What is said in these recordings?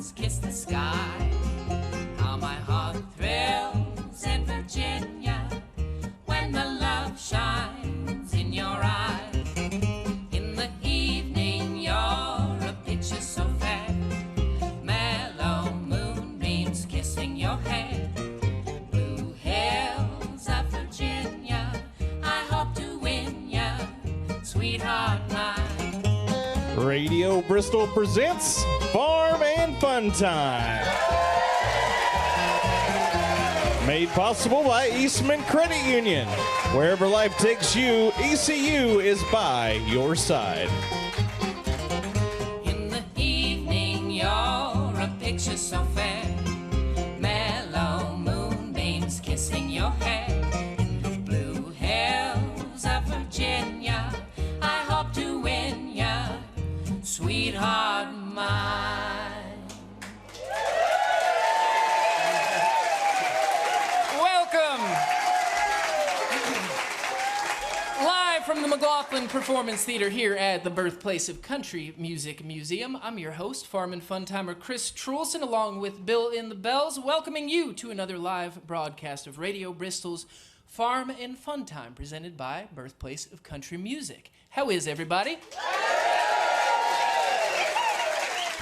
clouds kiss the sky. How my heart thrills in Virginia when the love shines in your eyes. In the evening you're a picture so fair, mellow moonbeams kissing your hair. Blue hills of Virginia, I hope to win ya, sweetheart mine. Radio Bristol presents Farm and Fun Time. Made possible by Eastman Credit Union. Wherever life takes you, ECU is by your side. In the evening you're a picture so fair, mellow moonbeams kissing your hair. In the blue hills of Virginia, I hope to win ya, sweetheart mine. Welcome! Live from the McLaughlin Performance Theater here at the birthplace of country music museum, I'm your host, Farm and Fun Timer Chris Trulson, along with Bill in the Bells, welcoming you to another live broadcast of Radio Bristol's Farm and Fun Time, presented by Birthplace of Country Music. How is everybody?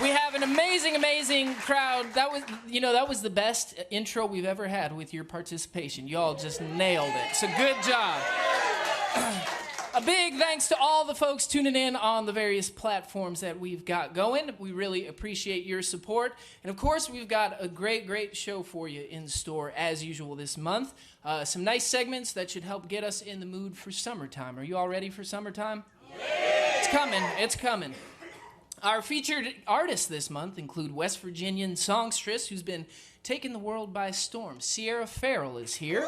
We have an amazing crowd. That was the best intro we've ever had with your participation. Y'all just nailed it. So good job. A big thanks to all the folks tuning in on the various platforms that we've got going. We really appreciate your support. And of course, we've got a great show for you in store as usual this month. Some nice segments that should help get us in the mood for summertime. Are you all ready for summertime? Yeah. It's coming. Our featured artists this month include West Virginian songstress who's been taking the world by storm. Sierra Farrell is here.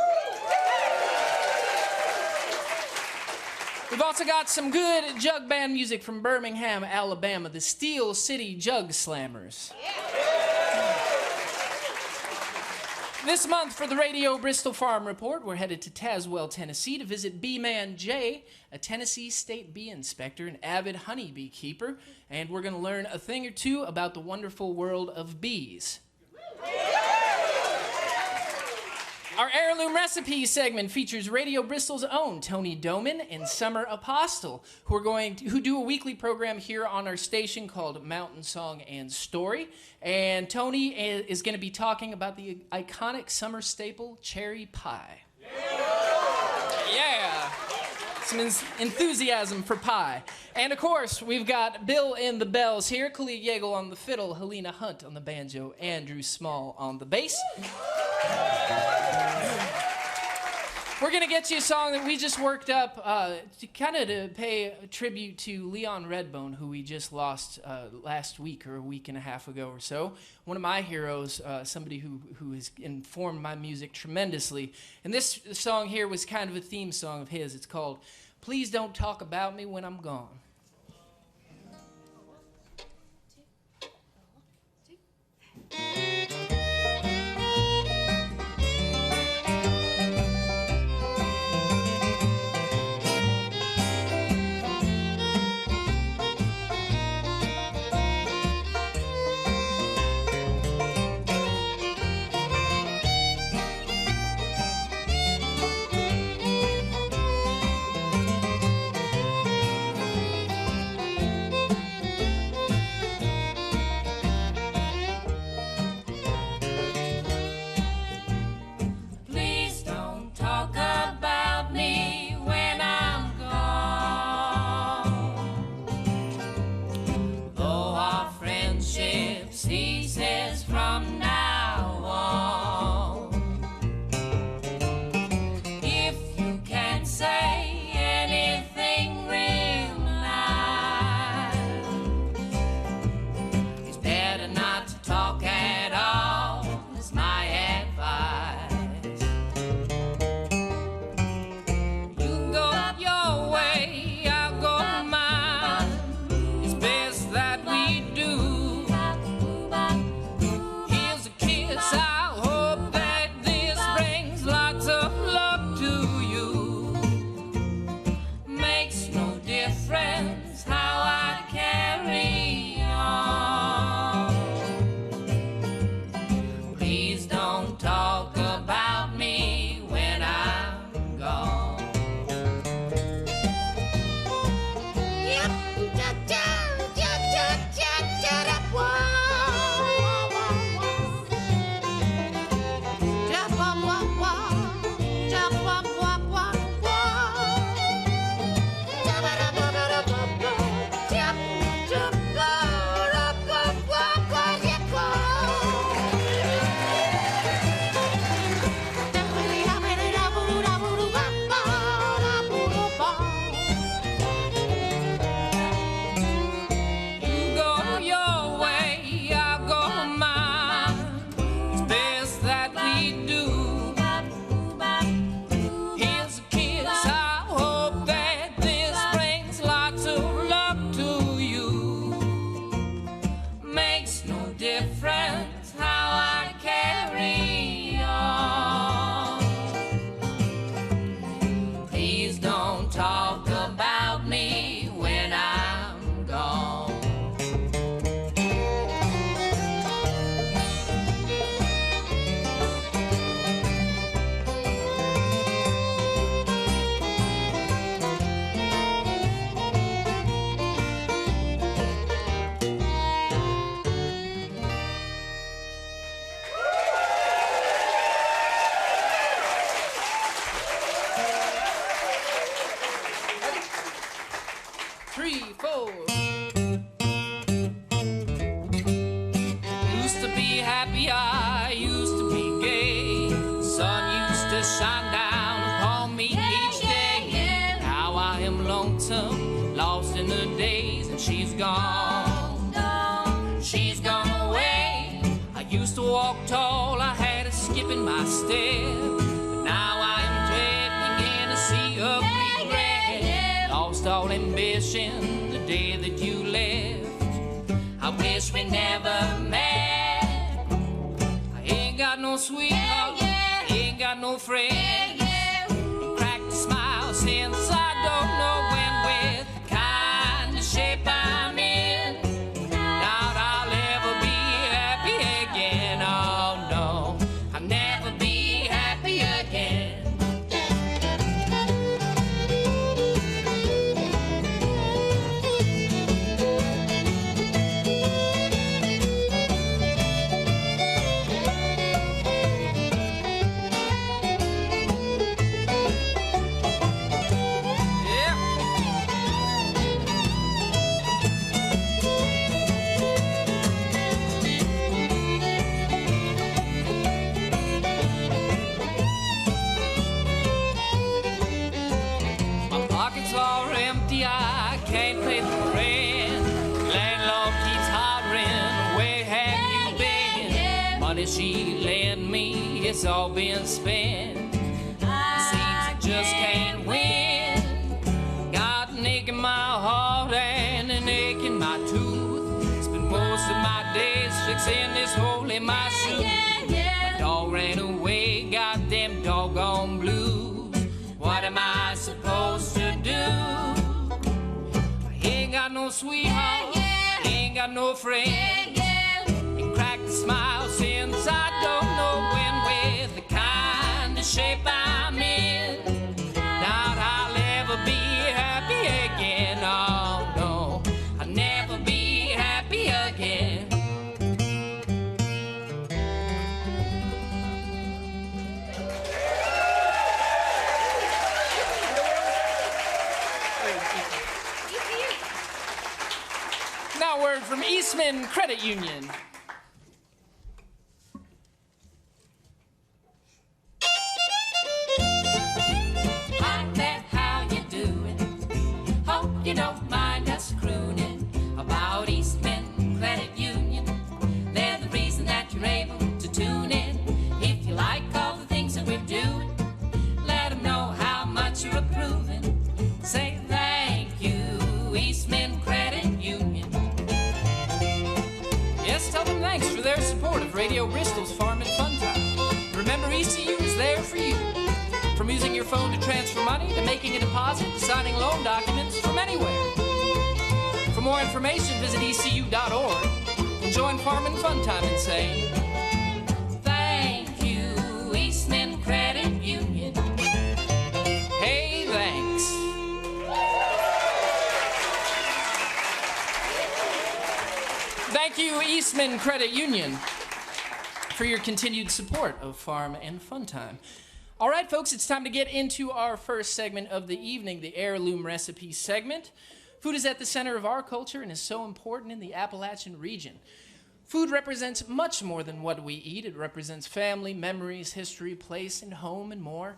We've also got some good jug band music from Birmingham, Alabama, the Steel City Jug Slammers. This month for the Radio Bristol Farm Report, we're headed to Tazewell, Tennessee to visit Bee-Man Jay, a Tennessee state bee inspector and avid honey beekeeper, and we're going to learn a thing or two about the wonderful world of bees. Our heirloom recipe segment features Radio Bristol's own Tony Doman and Summer Apostle, who do a weekly program here on our station called Mountain Song and Story. And Tony is going to be talking about the iconic summer staple, cherry pie. Yeah! Some enthusiasm for pie. And of course, we've got Bill in the Bells here, Khalid Yeagle on the fiddle, Helena Hunt on the banjo, Andrew Small on the bass. We're going to get you a song that we just worked up to pay a tribute to Leon Redbone, who we just lost last week or a week and a half ago or so. One of my heroes, somebody who has informed my music tremendously. And this song here was kind of a theme song of his. It's called Please Don't Talk About Me When I'm Gone. happy, I used to be gay. The sun used to shine down upon me each day. Now I am lonesome, lost in the days, and she's gone. She's gone away. I used to walk tall, I had a skip in my step. But now I am drifting in a sea of regret. Lost all ambition the day that you left. I wish we never met. I ain't got no sweetheart, I ain't got no friend. Cracked a smile since I don't know when, with the kind of shape I'm in. Doubt I'll ever be happy again. Oh no, I'll never be happy again. Are empty, I can't pay the rent. Landlord keeps hollering, where have you been? Money she lent me, it's all been spent. Seems I just can't win. Got an ache in my heart and an ache in my tooth. Spend most of my days fixing this hole in my shoe. My dog ran away, got them doggone blues. What am I supposed to do? I ain't got no sweetheart, I ain't got no friend. And cracked a smile since I don't know when, with the kind of shape I'm in. Doubt I'll ever be happy again. Oh no, I'll never be happy again. Now, word from Eastman Credit Union. Hi there, how you doing? Hope you don't mind us crooning about Eastman Credit Union. They're the reason that you're able to tune in. If you like all the things that we're doing, let them know how much you're approving. Say thank you, Eastman Credit Union. Yes, tell them thanks for their support of Radio Bristol's Farm and Fun Time. Remember, ECU is there for you. From using your phone to transfer money, to making a deposit, to signing loan documents from anywhere. For more information, visit ECU.org and join Farm and Fun Time and say, thank you, Eastman Credit Union. Hey, thanks. Thank you, Eastman Credit Union, for your continued support of Farm and Fun Time. All right, folks, it's time to get into our first segment of the evening, the Heirloom Recipe segment. Food is at the center of our culture and is so important in the Appalachian region. Food represents much more than what we eat. It represents family, memories, history, place, and home, and more.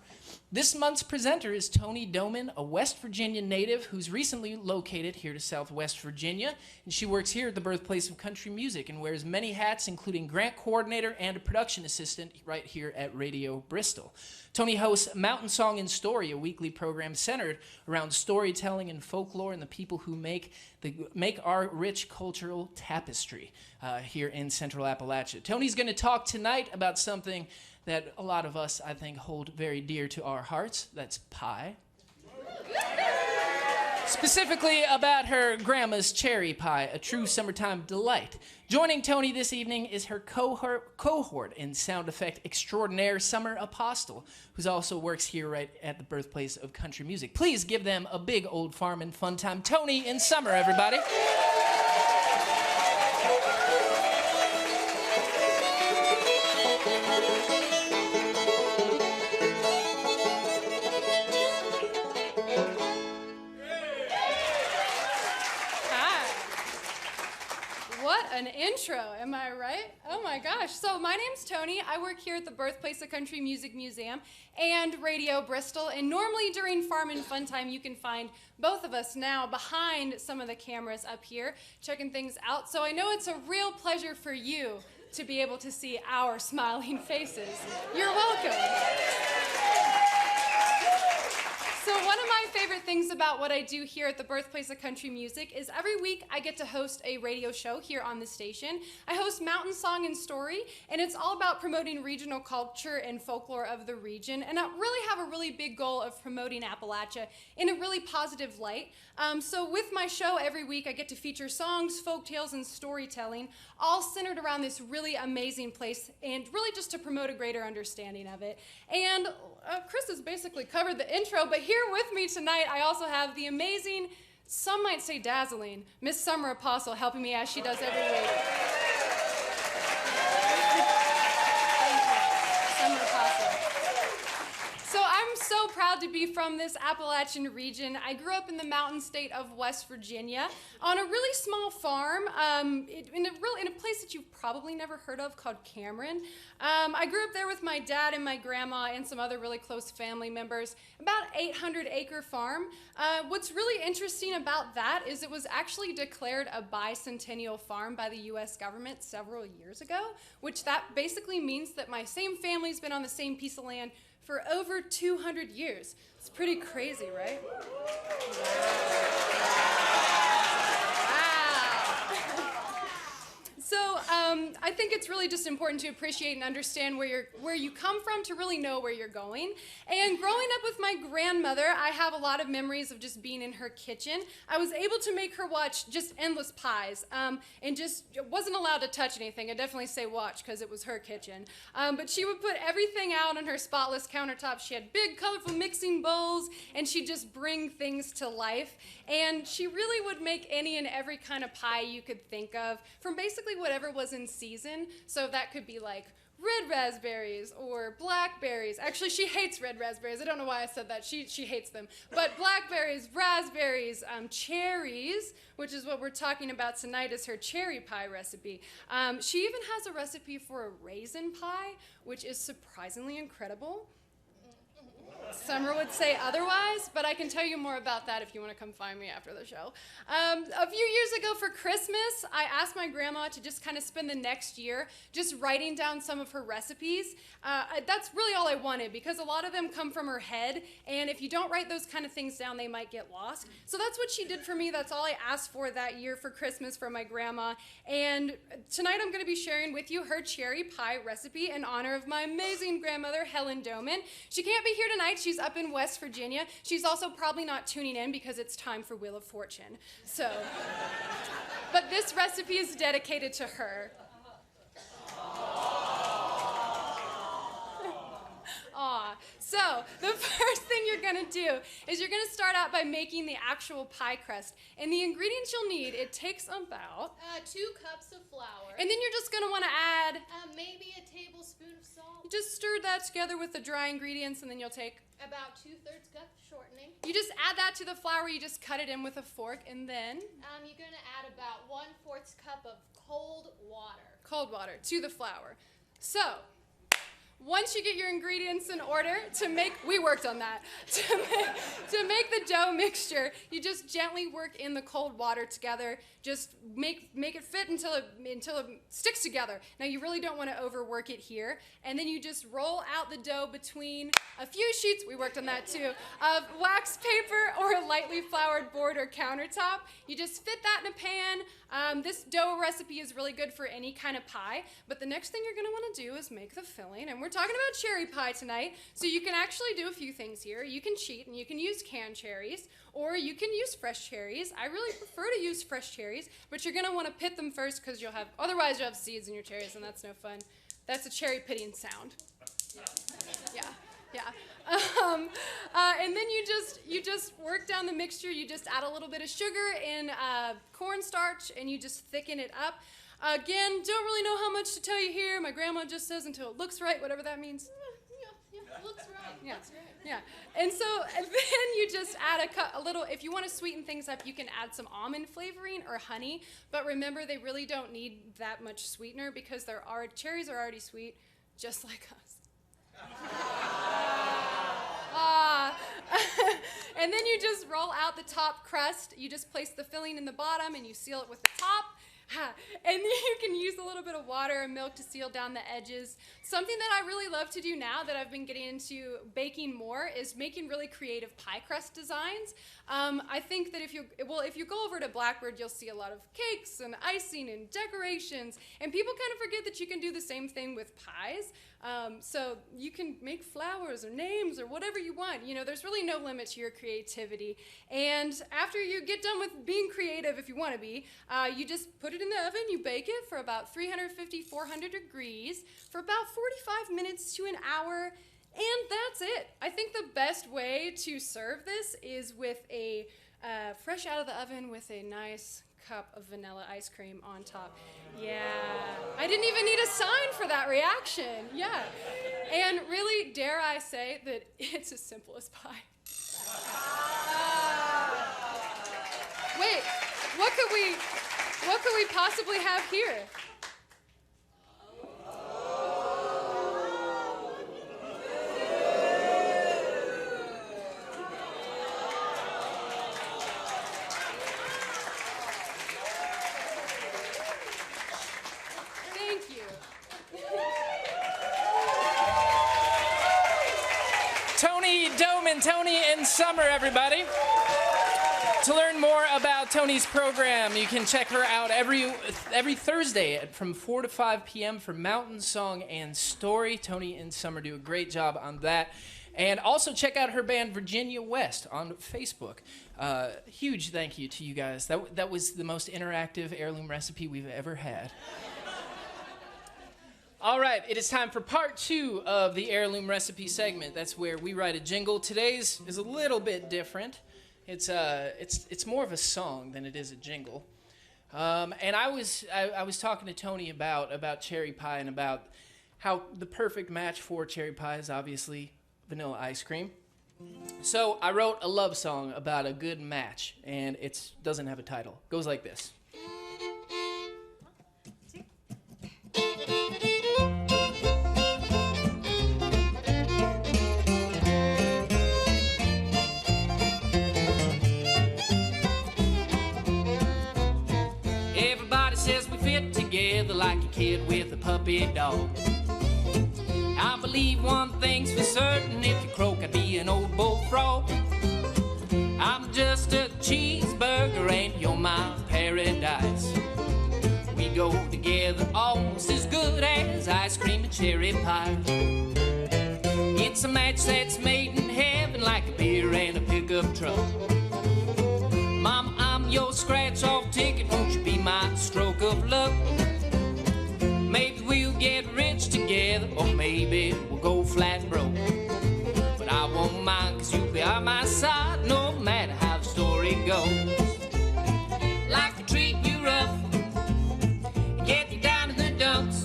This month's presenter is Toni Doman, a West Virginia native who's recently located here to Southwest Virginia, and she works here at the birthplace of country music and wears many hats, including grant coordinator and a production assistant right here at Radio Bristol. Toni hosts Mountain Song and Story, a weekly program centered around storytelling and folklore and the people who make our rich cultural tapestry here in Central Appalachia. Toni's going to talk tonight about something that a lot of us, I think, hold very dear to our hearts. That's pie. Specifically about her grandma's cherry pie, a true summertime delight. Joining Toni this evening is her cohort in sound effect extraordinaire, Summer Apostle, who also works here right at the birthplace of country music. Please give them a big old farm and fun time. Toni and Summer, everybody. What an intro. intro, am I right? Oh my gosh. So my name's Tony. I work here at the Birthplace of Country Music Museum and Radio Bristol. And normally during Farm and Fun Time, you can find both of us now behind some of the cameras up here, checking things out. So I know it's a real pleasure for you to be able to see our smiling faces. You're welcome. So one of my favorite things about what I do here at the Birthplace of Country Music is every week I get to host a radio show here on the station. I host Mountain Song and Story, and it's all about promoting regional culture and folklore of the region. And I really have a really big goal of promoting Appalachia in a really positive light. So with my show every week, I get to feature songs, folk tales, and storytelling, all centered around this really amazing place, and really just to promote a greater understanding of it. And Chris has basically covered the intro, but here with me tonight, I also have the amazing, some might say dazzling, Miss Summer Apostle helping me as she does every week. Summer Apostle. So I'm so proud to be from this Appalachian region. I grew up in the mountain state of West Virginia on a really small farm in a place that you've probably never heard of called Cameron. I grew up there with my dad and my grandma and some other really close family members, about 800-acre farm. What's really interesting about that is it was actually declared a bicentennial farm by the U.S. government several years ago, which that basically means that my same family's been on the same piece of land for over 200 years. It's pretty crazy, right? So I think it's really just important to appreciate and understand where you come from to really know where you're going. And growing up with my grandmother, I have a lot of memories of just being in her kitchen. I was able to make her watch just endless pies and just wasn't allowed to touch anything. I definitely say watch because it was her kitchen. But she would put everything out on her spotless countertop. She had big, colorful mixing bowls, and she'd just bring things to life. And she really would make any and every kind of pie you could think of from basically whatever was in season. So that could be like red raspberries or blackberries. Actually, she hates red raspberries. I don't know why I said that. She hates them. But blackberries, raspberries, cherries, which is what we're talking about tonight, is her cherry pie recipe. She even has a recipe for a raisin pie, which is surprisingly incredible. Summer would say otherwise, but I can tell you more about that if you want to come find me after the show. A few years ago for Christmas, I asked my grandma to just kind of spend the next year just writing down some of her recipes. That's really all I wanted because a lot of them come from her head, and if you don't write those kind of things down, they might get lost. So that's what she did for me. That's all I asked for that year for Christmas from my grandma. And tonight I'm going to be sharing with you her cherry pie recipe in honor of my amazing grandmother, Helen Doman. She can't be here tonight. She's up in West Virginia. She's also probably not tuning in because it's time for Wheel of Fortune. So, but this recipe is dedicated to her. Aw. So, the first thing you're gonna do is you're gonna start out by making the actual pie crust. And the ingredients you'll need, it takes about 2 cups of flour. And then you're just gonna wanna add Maybe a tablespoon of salt. just stir that together with the dry ingredients, and then you'll take About 2/3 cup shortening. you just add that to the flour, you just cut it in with a fork, and then You're gonna add about 1/4 cup of cold water. cold water to the flour. So, once you get your ingredients in order we worked on that, to make the dough mixture, you just gently work in the cold water together. Just make it fit until it sticks together. Now you really don't want to overwork it here. And then you just roll out the dough between a few sheets, we worked on that too, of wax paper or a lightly floured board or countertop. You just fit that in a pan. This dough recipe is really good for any kind of pie, but the next thing you're gonna wanna do is make the filling, and we're talking about cherry pie tonight, so you can actually do a few things here. You can cheat and you can use canned cherries, or you can use fresh cherries. I really prefer to use fresh cherries, but you're gonna wanna pit them first because otherwise you'll have seeds in your cherries, and that's no fun. That's a cherry pitting sound. Yeah. And then you just work down the mixture. You just add a little bit of sugar and cornstarch, and you just thicken it up. Again, don't really know how much to tell you here. My grandma just says until it looks right, whatever that means. Looks right. Yeah. Looks right. Yeah. And then you just add a little, if you want to sweeten things up, you can add some almond flavoring or honey. But remember, they really don't need that much sweetener because cherries are already sweet, just like us. And then you just roll out the top crust. You just place the filling in the bottom and you seal it with the top. And you can use a little bit of water and milk to seal down the edges. Something that I really love to do now that I've been getting into baking more is making really creative pie crust designs. I think that if you go over to Blackbird, you'll see a lot of cakes and icing and decorations. And people kind of forget that you can do the same thing with pies. So you can make flowers or names or whatever you want. You know, there's really no limit to your creativity. And after you get done with being creative, if you want to be, you just put it in the oven, you bake it for about 350, 400 degrees for about 45 minutes to an hour, and that's it. I think the best way to serve this is with a fresh out of the oven with a nice cup of vanilla ice cream on top. Yeah, I didn't even need a sign for that reaction. Yeah, and really, dare I say that it's as simple as pie. Wait, what could we possibly have here? Thank you. Tony Doman, Tony and Summer, everybody. To learn more about Tony's program, you can check her out every Thursday from 4 to 5 p.m. for Mountain Song and Story. Tony and Summer do a great job on that. And also check out her band Virginia West on Facebook. Huge thank you to you guys. That was the most interactive heirloom recipe we've ever had. All right, it is time for part 2 of the heirloom recipe segment. That's where we write a jingle. Today's is a little bit different. It's more of a song than it is a jingle. And I was talking to Tony about cherry pie and about how the perfect match for cherry pie is obviously vanilla ice cream. So I wrote a love song about a good match, and it doesn't have a title. It goes like this. Everybody says we fit together like a kid with a puppy dog. I believe one thing's for certain, if you croak, I'd be an old bullfrog. I'm just a cheeseburger and you're my paradise. We go together almost as good as ice cream and cherry pie. It's a match that's made in heaven like a beer and a pickup truck. Mama, I'm your scratch-off ticket, won't you be my stroke of luck? Maybe we'll get rich together, or maybe we'll go flat broke. But I won't mind, 'cause you'll be on my side no matter how the story goes. Like to treat you rough and get you down in the dumps,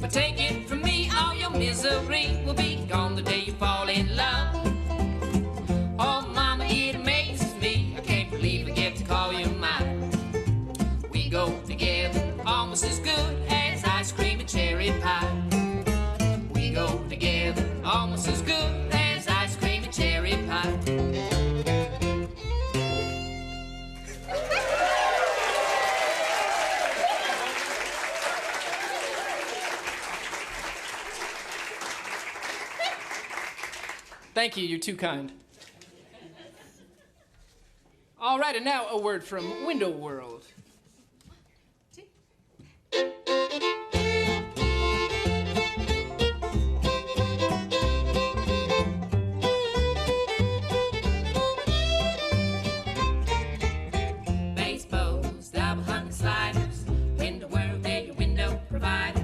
but take it from me, all your misery will be gone the day you fall in love. Oh mama, it amazes me, I can't believe I get to call you mine. We go together almost as good as ice cream and cherry pie. We go together almost as good as ice cream and cherry pie. Thank you, you're too kind. All right, and now a word from Window World. Baseball's, double hung sliders, Window World, they're your window provider.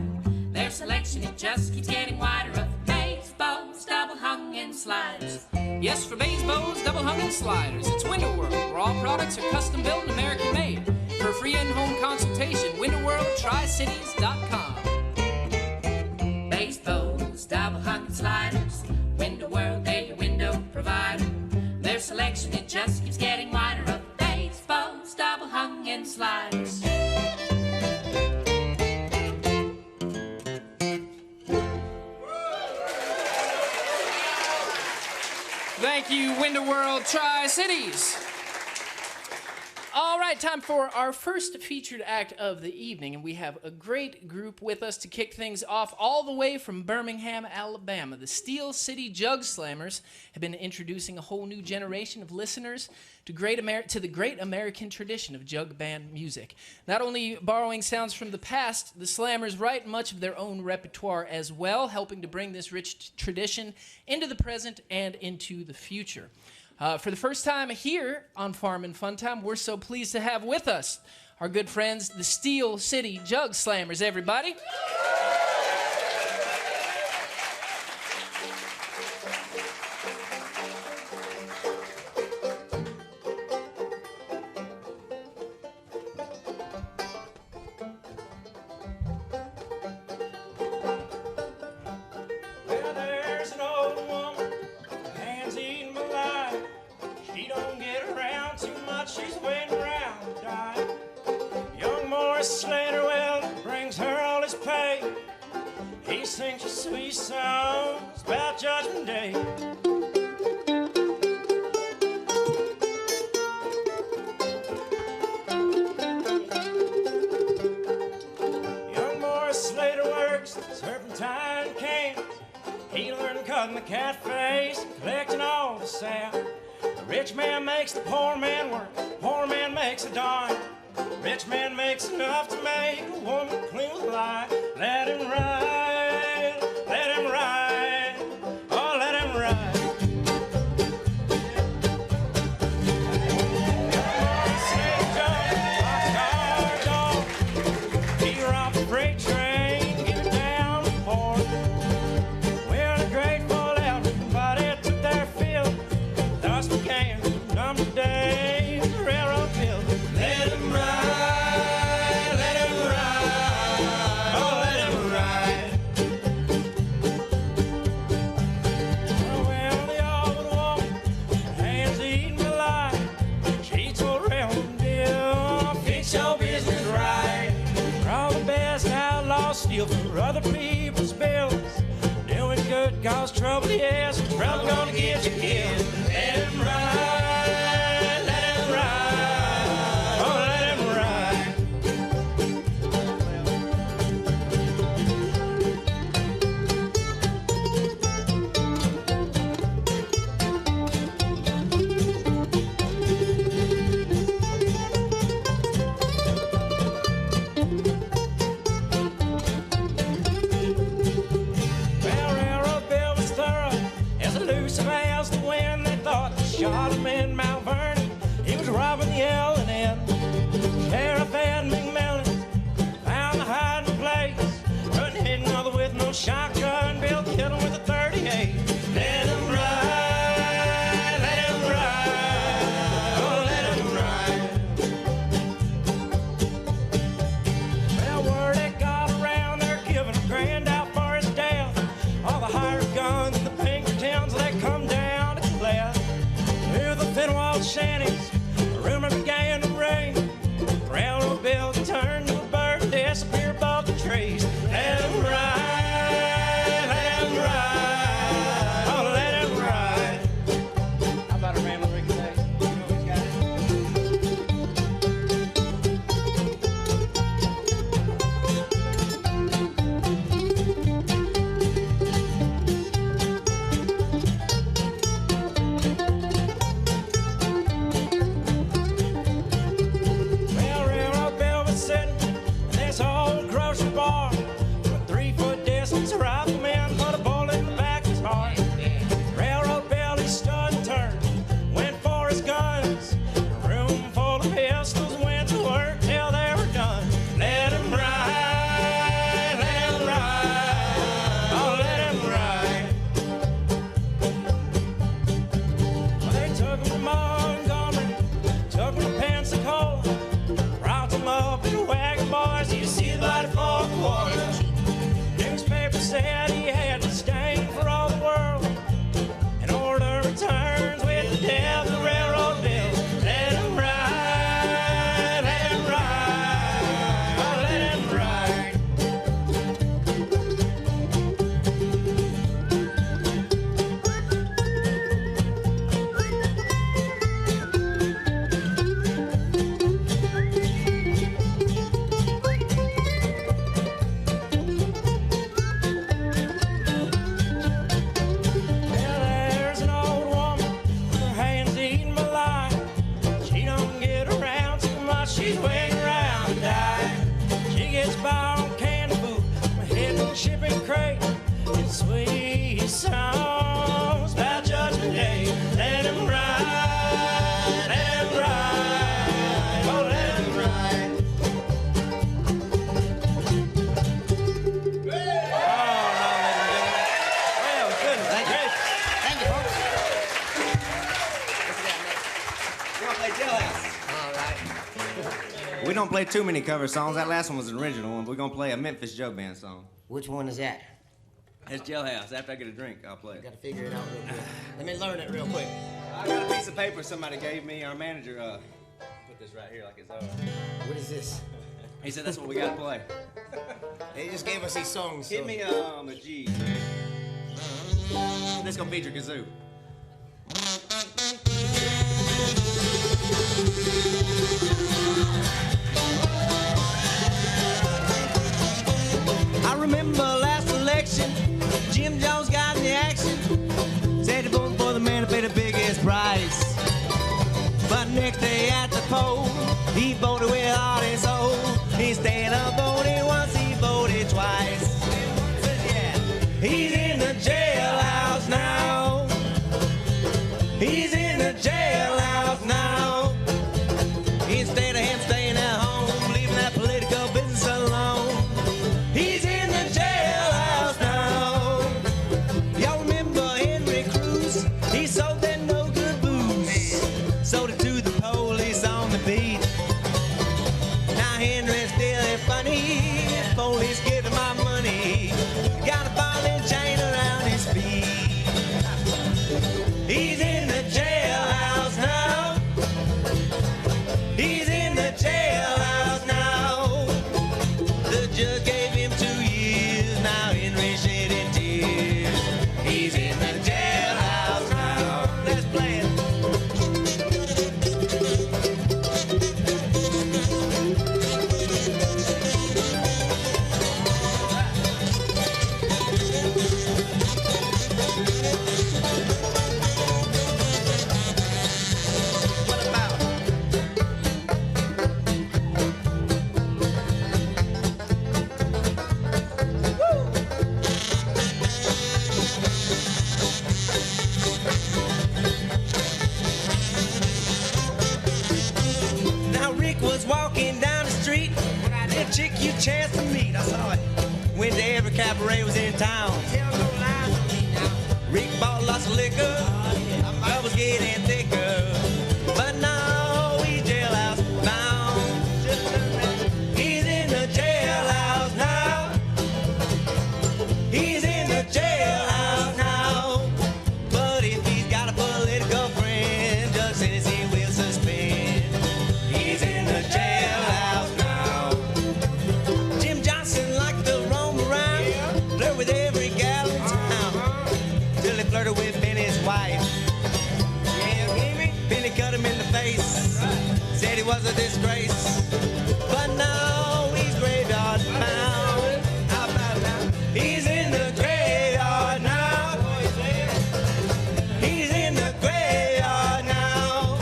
Their selection, it just keeps getting wider of baseballs, double hung and sliders. Yes, for baseballs, double hung and sliders, it's Window World, where all products are custom built and American made. For a free in-home consultation, WindowWorldTriCities.com. Baseballs, double hung and sliders, Thank you, Window World Tri-Cities. All right, time for our first featured act of the evening, and we have a great group with us to kick things off all the way from Birmingham, Alabama. The Steel City Jug Slammers have been introducing a whole new generation of listeners to the great American tradition of jug band music. Not only borrowing sounds from the past, the Slammers write much of their own repertoire as well, helping to bring this rich tradition into the present and into the future. For the first time here on Farm and Fun Time, we're so pleased to have with us our good friends, the Steel City Jug Slammers, everybody. Well, there's an old woman, hands eating my life. She don't get around too much, she's waiting around to die. Young Morris Slater, well, brings her all his pay. He sings you sweet songs about Judgment Day. Young Morris Slater works serpentine cans. He learned cutting the cat face, collecting all the sap. The rich man makes the poor man work, poor man makes a dime. Rich man makes enough to make a woman clean with a lie. Let him ride, let him ride, oh let him ride. He robbed the freight train, get it down the port. Well, the great fallout, everybody took their fill. Thus began the number days, the railroad built. Let him ride, let him ride, oh, let him ride. Well, the old woman, her hands eating my life. She told Railroad Bill, fix your business right. We're all the best outlaws, steal for other people's bills. Doing good cause trouble, yes, trouble gonna get you killed. Let him ride, let him ride, oh let him ride. Well, Railroad Bill was thorough, as elusive as the wind. They thought they shot him in Mount Vernon. He was robbing the L&N. Sheriff Ed McMillan found the hiding place. Couldn't hit another with no shotgun. Bill killed him with a 38. Let him ride, let him ride, oh let him ride. Well, word that got around, they're giving a grand out for his death. All the hired guns in the Pinkertons, they come down to Clef. Through the Fenwald shanties, the rumor began to ring. Railroad Bill turned to a bird, disappear above the trees. Let him ride, sweet songs about Judgment Day. Let him ride, let him ride, oh, let him ride. Well, goodness gracious. Thank you, folks. We're gonna play Jailhouse. All right. We don't play too many cover songs. That last one was an original one. We're gonna play a Memphis Joe Band song. Which one is that? It's Jailhouse. After I get a drink, I'll play it. Gotta figure it out real quick. Let me learn it real quick. I got a piece of paper somebody gave me. Our manager put this right here like it's own. What is this? He said that's what we gotta play. They just gave us these songs. Hit so- me a G. This gonna feature kazoo. I remember last election, Jim Jones got in the action. Said he voted for the man who paid the biggest price. But next day at the poll, he voted with heart and soul. Instead of voting once, he voted twice. He's in the jailhouse now. He's in the jailhouse now. Instead of him staying at home, leaving that political business alone. He's in the jailhouse now. Y'all remember Henry Cruz? He sold that no good booze. Sold it to the police on the beat. Now Henry's feeling funny. Police give him my money. Got a ball and chain around his feet. He's in the jailhouse now. He's in the jailhouse now. The judge gave him 2 years. Now Henry's shedding tears. He's in the jailhouse now. Let's play it. What about it? Now Rick was walking down the street. A chick you chanced to meet. I saw it. Went to every cabaret was in town. Rick bought lots of liquor. I was getting thicker. But now he's jailhouse bound. He's in the jailhouse now. He's in the jailhouse now. But if he's got a political friend, Judge says he will suspend. He's in the jailhouse now. Jim Johnson liked to roam around, flirt with every gal in town, till he flirted with Benny's wife. Benny cut him in the face, said he was a disgrace. But now he's graveyard bound. How about now? He's in the graveyard now. He's in the graveyard now.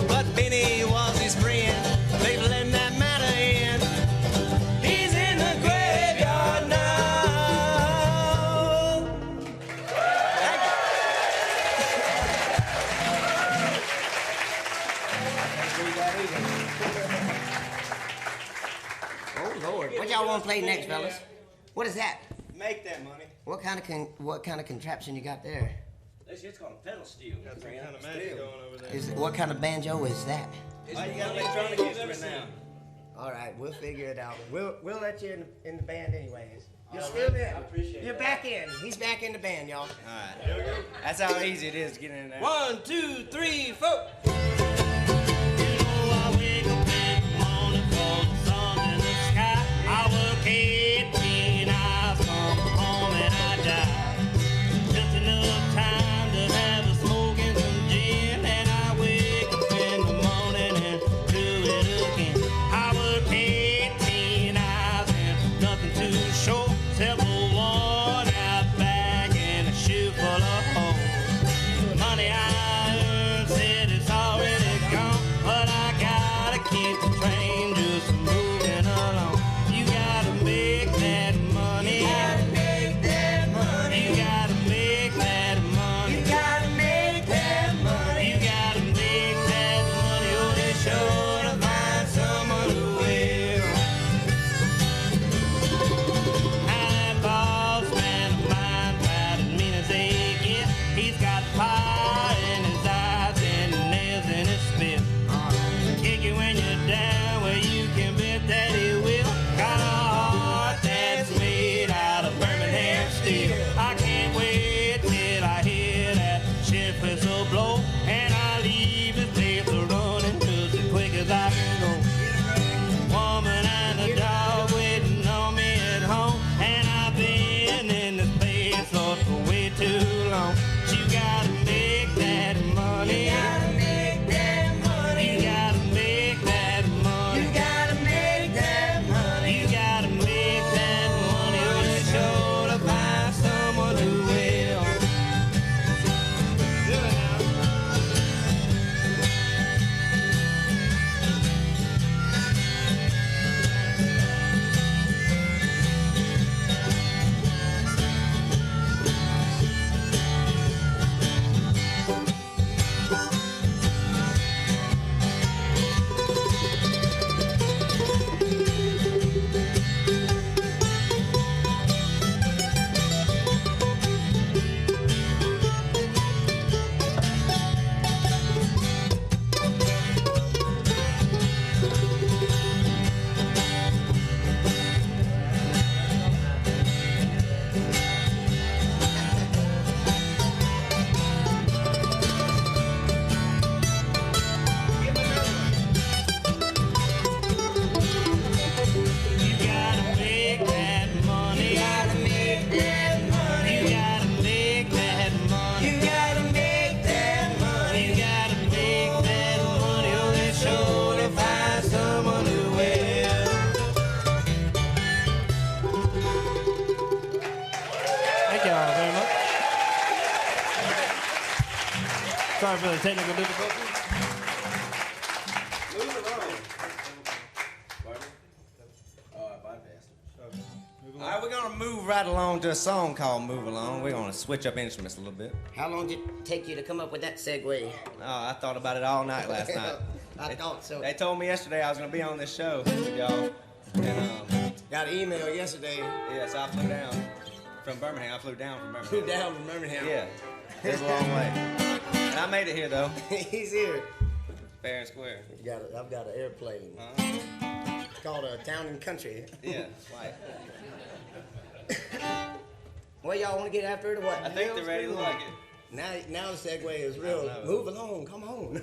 But Benny was his friend. They let that matter in. He's in the graveyard now. Thank you. Oh Lord, what y'all want to play next, fellas? What is that? Make that money. What kind of contraption you got there? This shit's called pedal steel. Got some kind of magic going over there. What kind of banjo is that? Oh, you got electronic instrument now. All right, we'll figure it out. We'll let you in the band anyways. You're still in. You're back in. He's back in the band, y'all. All right. Here we go. That's how easy it is to get in there. 1, 2, 3, 4. Money I earned, said it's all Thank y'all very much. Sorry for the technical difficulties. All right, we're gonna move right along to a song called "Move Along." We're gonna switch up instruments a little bit. How long did it take you to come up with that segue? I thought about it all night last night. I thought so. They told me yesterday I was gonna be on this show with y'all, and Got an email yesterday. yeah, so I flew down from Birmingham. I flew down from Birmingham. Flew down from Birmingham. Yeah, it's a long way. And I made it here though, He's here. fair and square. I've got an airplane. Uh-huh. It's called a Town and Country. Yeah, it's like Well, y'all want to get after it or what? I think they're ready to like it. Now the segue is real. know. Move along. Come on.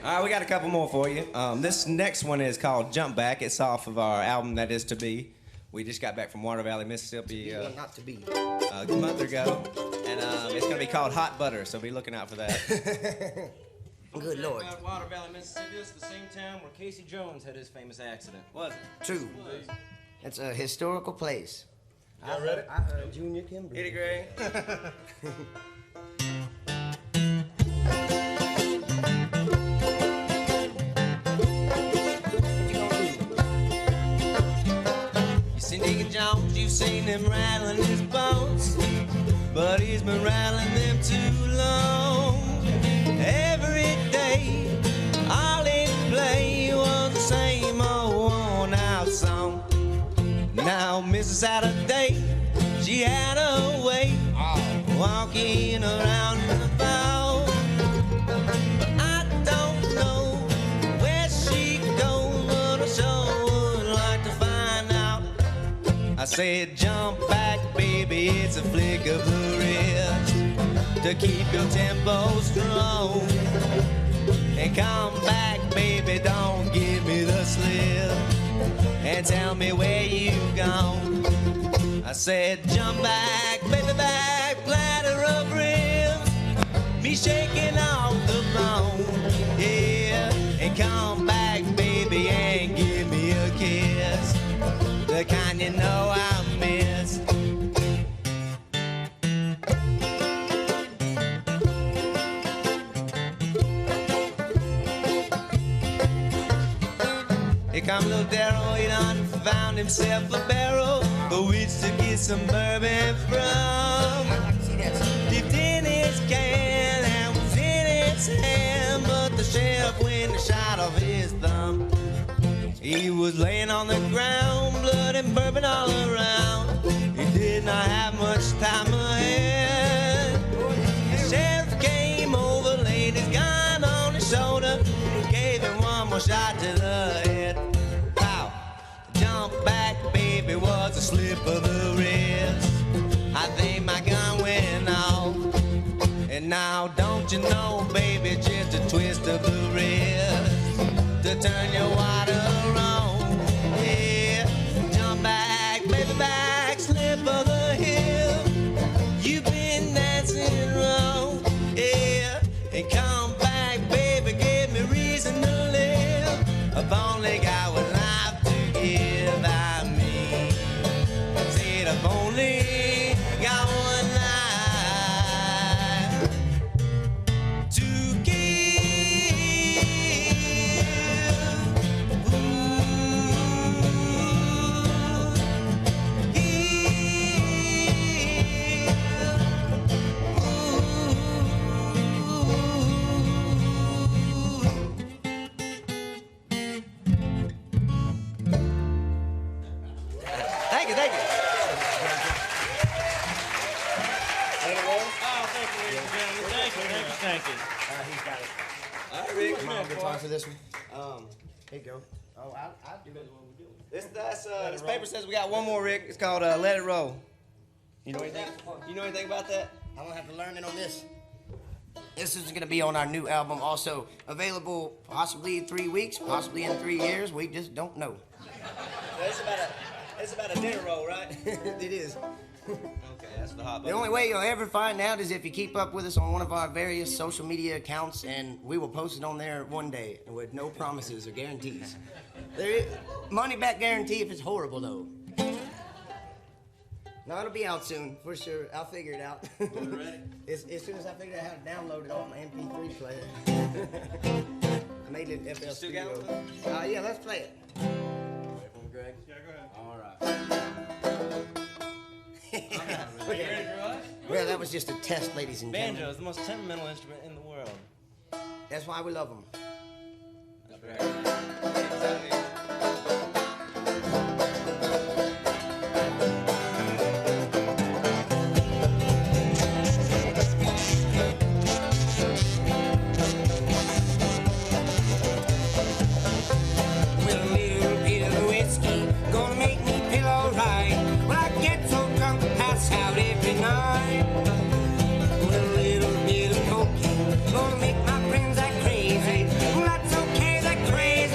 All right, we got a couple more for you. This next one is called Jump Back. It's off of our album That Is To Be. We just got back from Water Valley, Mississippi Not to be. a month ago. And it's going to be called Hot Butter, so be looking out for that. Good Lord. About Water Valley, Mississippi. This is the same town where Casey Jones had his famous accident, wasn't it? True. It's a historical place. Y'all ready? I heard Junior Kimber. Hit it, Greg. You seen Deacon Jones, you've seen him rattling his bones, but he's been rattling them too long. Every day, all he'd play was the same old worn-out song. Now, Mrs. Saturday, she had a way walking around the bow. I don't know where she goes, but I sure would like to find out. I said, jump back, baby, it's a flick of the wrist to keep your tempo strong. And come back, baby, don't give me the slip and tell me where you gone. I said, jump back, baby, back, platter of ribs, me shaking off the bone, yeah. And come back, baby, and give me a kiss, the kind you know I miss. Here come little Darryl, he done found himself a barrel for which to get some bourbon from. Dipped in his can and was in his hand, but the sheriff went and shot off his thumb. He was laying on the ground, blood and bourbon all around. He did not have much time ahead. The sheriff came over, laid his gun on his shoulder, and gave him one more shot to the head. Pow! Jump back, baby, was a slip of the wrist. I think my gun went off. And now, don't you know, baby, just a twist of the wrist to turn your water on. Yeah, jump back, baby, back, slip of the hip. You've been dancing wrong, yeah. And come back, baby, give me reason to live. I've only got one life to give, I mean. Said I've only got one life to give. Thank you, thank you. Thank you. He's got it. All right, Rick, Come come on, here, guitar boy. for this one. Here you go. Oh, I'll do it. This paper says we got one more, Rick. It's called Let It Roll. You know anything? You know anything about that? I'm gonna have to learn it on this. This is gonna be on our new album, also available possibly in 3 weeks, possibly in 3 years. We just don't know. It's about a dinner roll, right? It is. Okay, that's the hot The only way you'll ever find out is if you keep up with us on one of our various social media accounts, and we will post it on there one day with no promises or guarantees. There is money back guarantee if it's horrible, though. No, it'll be out soon, for sure. I'll figure it out. Ready? As soon as I figure out how to download it on my MP3 player. I made it in FL Still got Studio. one? Yeah, let's play it. Wait for me, Greg. Yeah, go ahead. All right. Well, that was just a test, ladies and gentlemen. Banjo is the most temperamental instrument in the world. That's why we love them. That's right. With a little bit of whiskey, gonna make me feel alright. When I get so drunk, pass out every night. With a little bit of cocaine, gonna make my friends act crazy. Well, that's okay, they're crazy.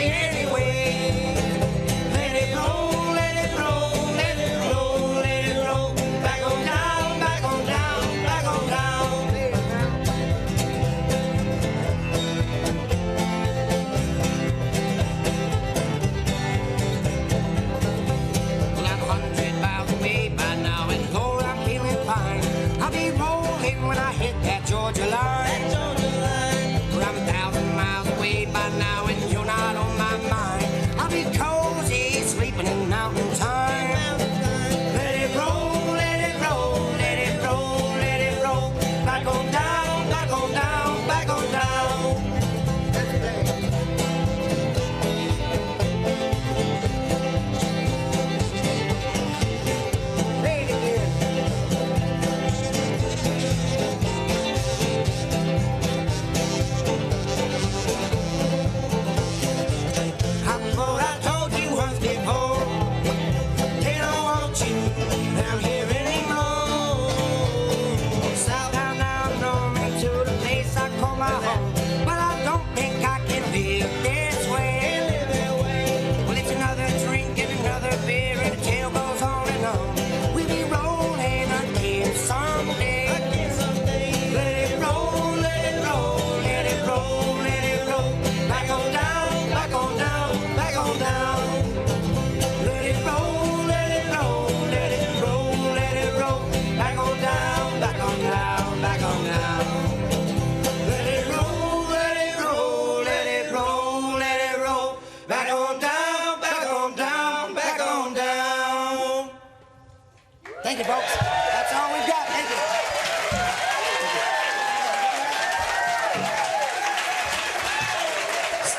Thank you, folks. That's all we've got. Thank you.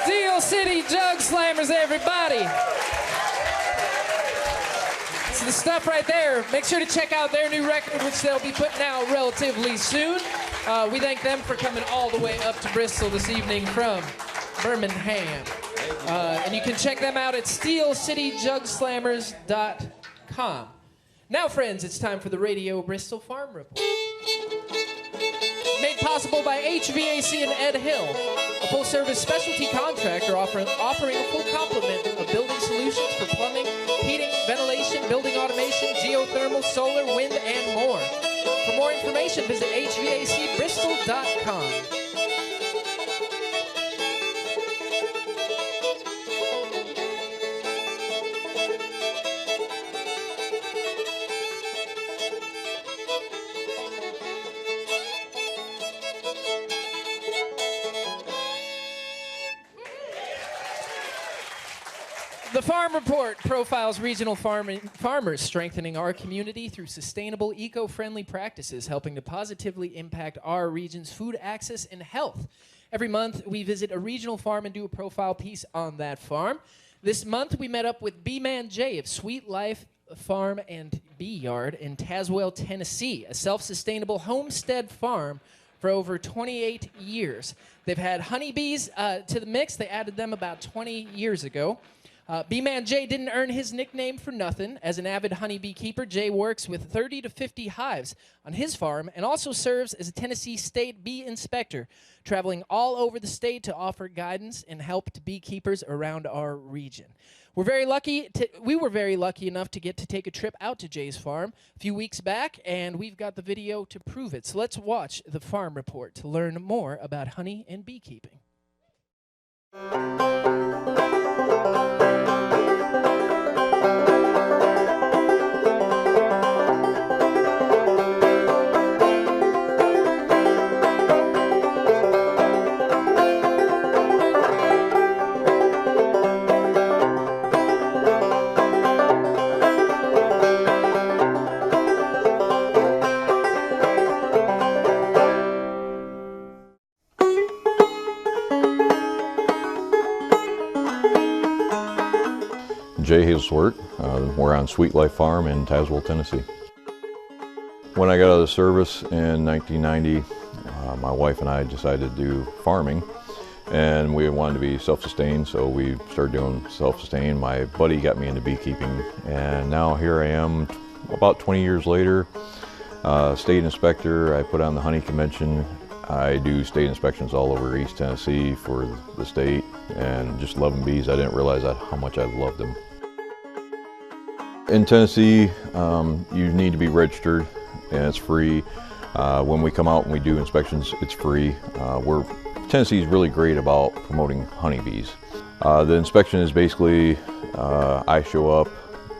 Steel City Jug Slammers, everybody. It's the stuff right there. Make sure to check out their new record, which they'll be putting out relatively soon. We thank them for coming all the way up to Bristol this evening from Birmingham. And you can check them out at steelcityjugslammers.com. Now, friends, it's time for the Radio Bristol Farm Report. Made possible by HVAC and Ed Hill, a full-service specialty contractor offering a full complement of building solutions for plumbing, heating, ventilation, building automation, geothermal, solar, wind, and more. For more information, visit hvacbristol.com. The Farm Report profiles regional farmers strengthening our community through sustainable, eco-friendly practices, helping to positively impact our region's food access and health. Every month, we visit a regional farm and do a profile piece on that farm. This month, we met up with B-Man Jay of Sweet Life Farm and Bee Yard in Tazewell, Tennessee, a self-sustainable homestead farm for over 28 years. They've had honeybees to the mix. They added them about 20 years ago. B-Man Jay didn't earn his nickname for nothing. As an avid honeybee keeper, Jay works with 30 to 50 hives on his farm and also serves as a Tennessee State Bee Inspector, traveling all over the state to offer guidance and help to beekeepers around our region. We were very lucky enough to get to take a trip out to Jay's farm a few weeks back, and we've got the video to prove it. So let's watch the Farm Report to learn more about honey and beekeeping. Jay Hazelworth. We're on Sweet Life Farm in Tazewell, Tennessee. When I got out of the service in 1990, my wife and I decided to do farming, and we wanted to be self-sustained, so we started doing self-sustained. My buddy got me into beekeeping, and now here I am about 20 years later, state inspector. I put on the honey convention. I do state inspections all over East Tennessee for the state, and just loving bees. I didn't realize how much I loved them. In Tennessee, you need to be registered, and it's free. When we come out and we do inspections, it's free. Tennessee is really great about promoting honeybees. The inspection is basically, I show up,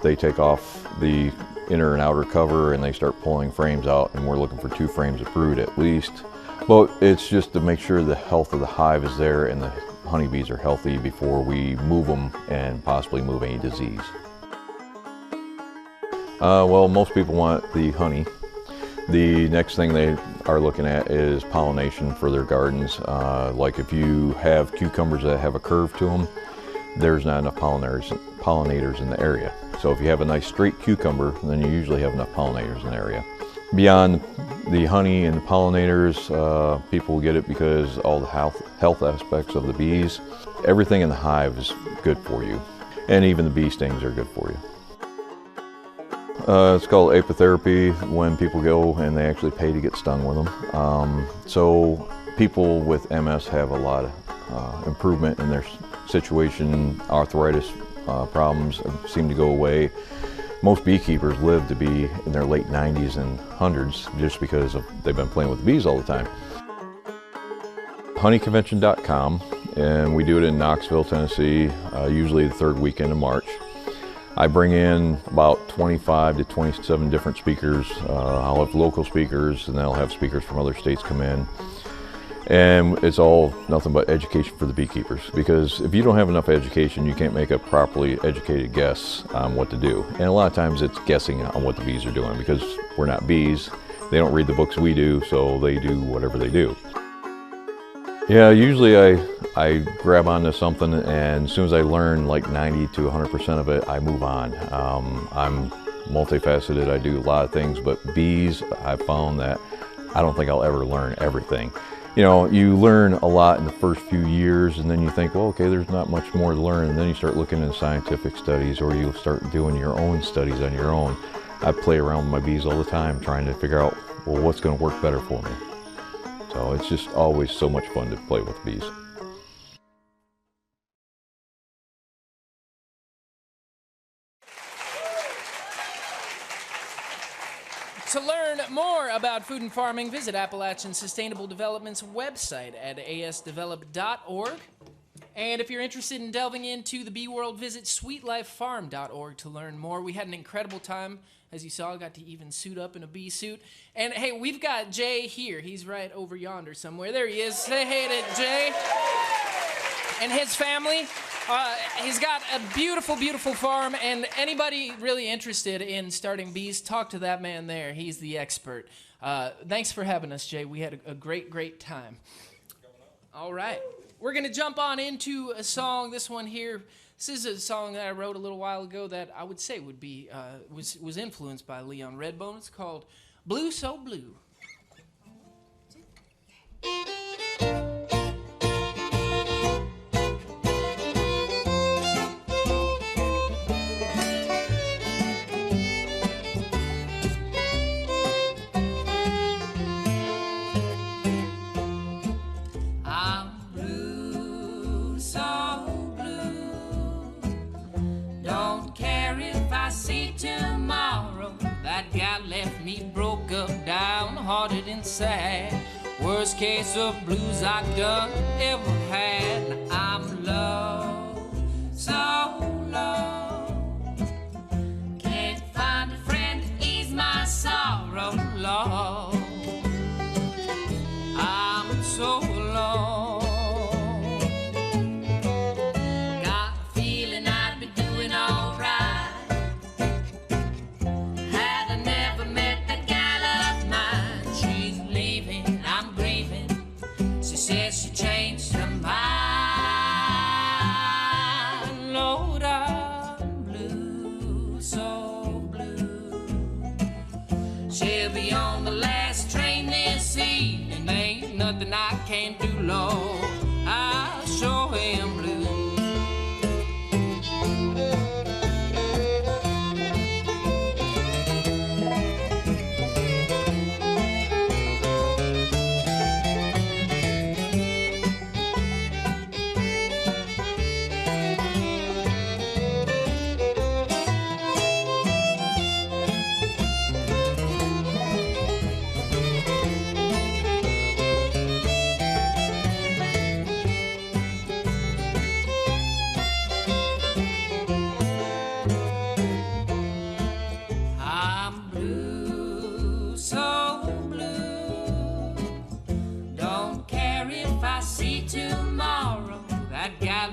they take off the inner and outer cover, and they start pulling frames out, and we're looking for 2 frames of brood at least. But it's just to make sure the health of the hive is there and the honeybees are healthy before we move them and possibly move any disease. Well, most people want the honey. The next thing they are looking at is pollination for their gardens. Like if you have cucumbers that have a curve to them, there's not enough pollinators in the area. So if you have a nice straight cucumber, then you usually have enough pollinators in the area. Beyond the honey and the pollinators, people get it because all the health aspects of the bees. Everything in the hive is good for you, and even the bee stings are good for you. It's called apitherapy, when people go and they actually pay to get stung with them. So people with MS have a lot of improvement in their situation. Arthritis problems seem to go away. Most beekeepers live to be in their late 90s and 100s just because they've been playing with bees all the time. Honeyconvention.com, and we do it in Knoxville, Tennessee, usually the 3rd weekend of March. I bring in about 25 to 27 different speakers. I'll have local speakers, and then I'll have speakers from other states come in. And it's all nothing but education for the beekeepers, because if you don't have enough education, you can't make a properly educated guess on what to do. And a lot of times it's guessing on what the bees are doing, because we're not bees. They don't read the books we do, so they do whatever they do. Yeah, usually I grab onto something, and as soon as I learn like 90 to 100% of it, I move on. I'm multifaceted, I do a lot of things, but bees, I've found that I don't think I'll ever learn everything. You know, you learn a lot in the first few years, and then you think, well, okay, there's not much more to learn, and then you start looking into scientific studies, or you'll start doing your own studies on your own. I play around with my bees all the time, trying to figure out, well, what's going to work better for me. So it's just always so much fun to play with bees. To learn more about food and farming, visit Appalachian Sustainable Development's website at asdevelop.org. And if you're interested in delving into the bee world, visit sweetlifefarm.org to learn more. We had an incredible time. As you saw, I got to even suit up in a bee suit. And hey, we've got Jay here. He's right over yonder somewhere. There he is. Say hey to Jay and his family. He's got a beautiful, beautiful farm, and anybody really interested in starting bees, talk to that man there. He's the expert. Thanks for having us, Jay. We had a great, great time. All right. We're going to jump on into a song. This one here, this is a song that I wrote a little while ago that I would say would be was influenced by Leon Redbone. It's called Blue So Blue. That guy left me broke up, downhearted and sad. Worst case of blues I done ever had. I'm low, so low. Can't find a friend to ease my sorrow, Lord. I'm so alone. Got a feeling I'd be doing alright. She changed her mind. Lord, I'm blue, so blue. She'll be on the last train this evening. Ain't nothing I can't do, Lord. I sure am blue.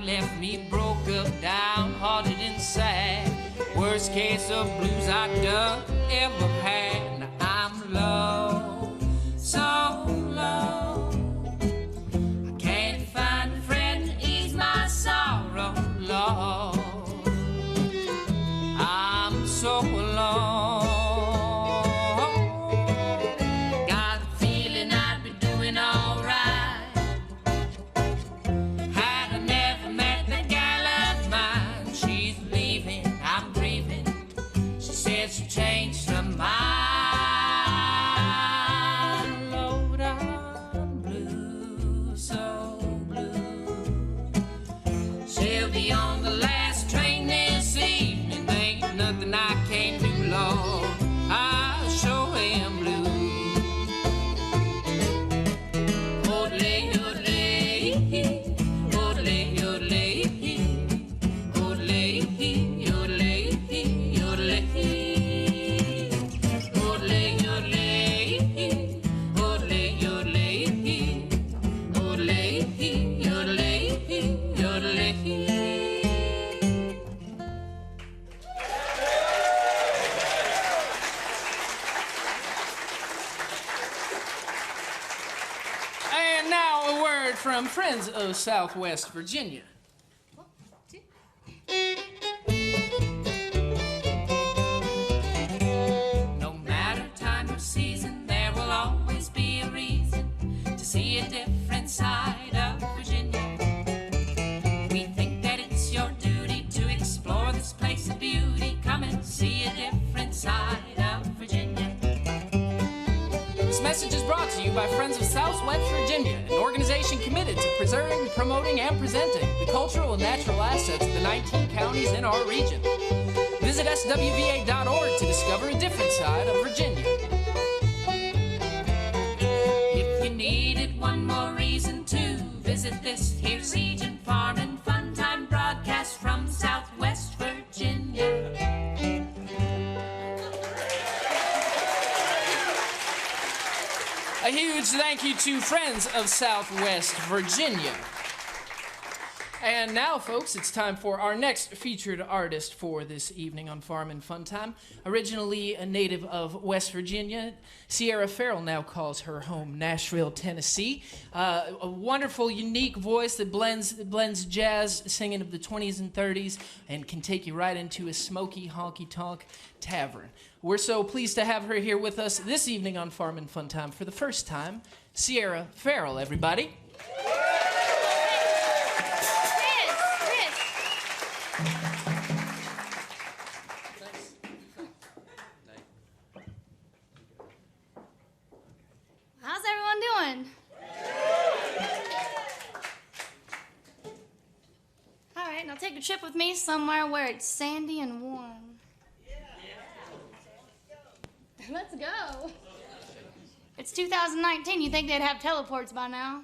Left me broke up, downhearted and sad. Worst case of blues I done ever had. Now I'm low, so low. I can't find a friend to ease my sorrow, Lord. I'm so alone. Got a feeling I'd be doing alright. She changed her mind. from Friends of Southwest Virginia. No matter time or season, there will always be a reason to see a different side of Virginia. We think that it's your duty to explore this place of beauty. Come and see a different side of Virginia. This message is brought to you by Friends of Southwest Virginia, an organization committed to preserving, promoting, and presenting the cultural and natural assets of the 19 counties in our region. Visit swva.org to discover a different side of Virginia. If you needed one more reason to visit this here Siege and Farm and Fun Time broadcast from Southwest Virginia. A huge thank you to Friends of Southwest Virginia. And now, folks, it's time for our next featured artist for this evening on Farm and Fun Time. Originally a native of West Virginia, Sierra Farrell now calls her home Nashville, Tennessee. A wonderful, unique voice that blends jazz, singing of the 20s and 30s, and can take you right into a smoky, honky-tonk tavern. We're so pleased to have her here with us this evening on Farm and Fun Time for the first time. Sierra Farrell, everybody. How's everyone doing? All right, now take a trip with me somewhere where it's sandy and warm. Let's go. It's 2019. You think they'd have teleports by now?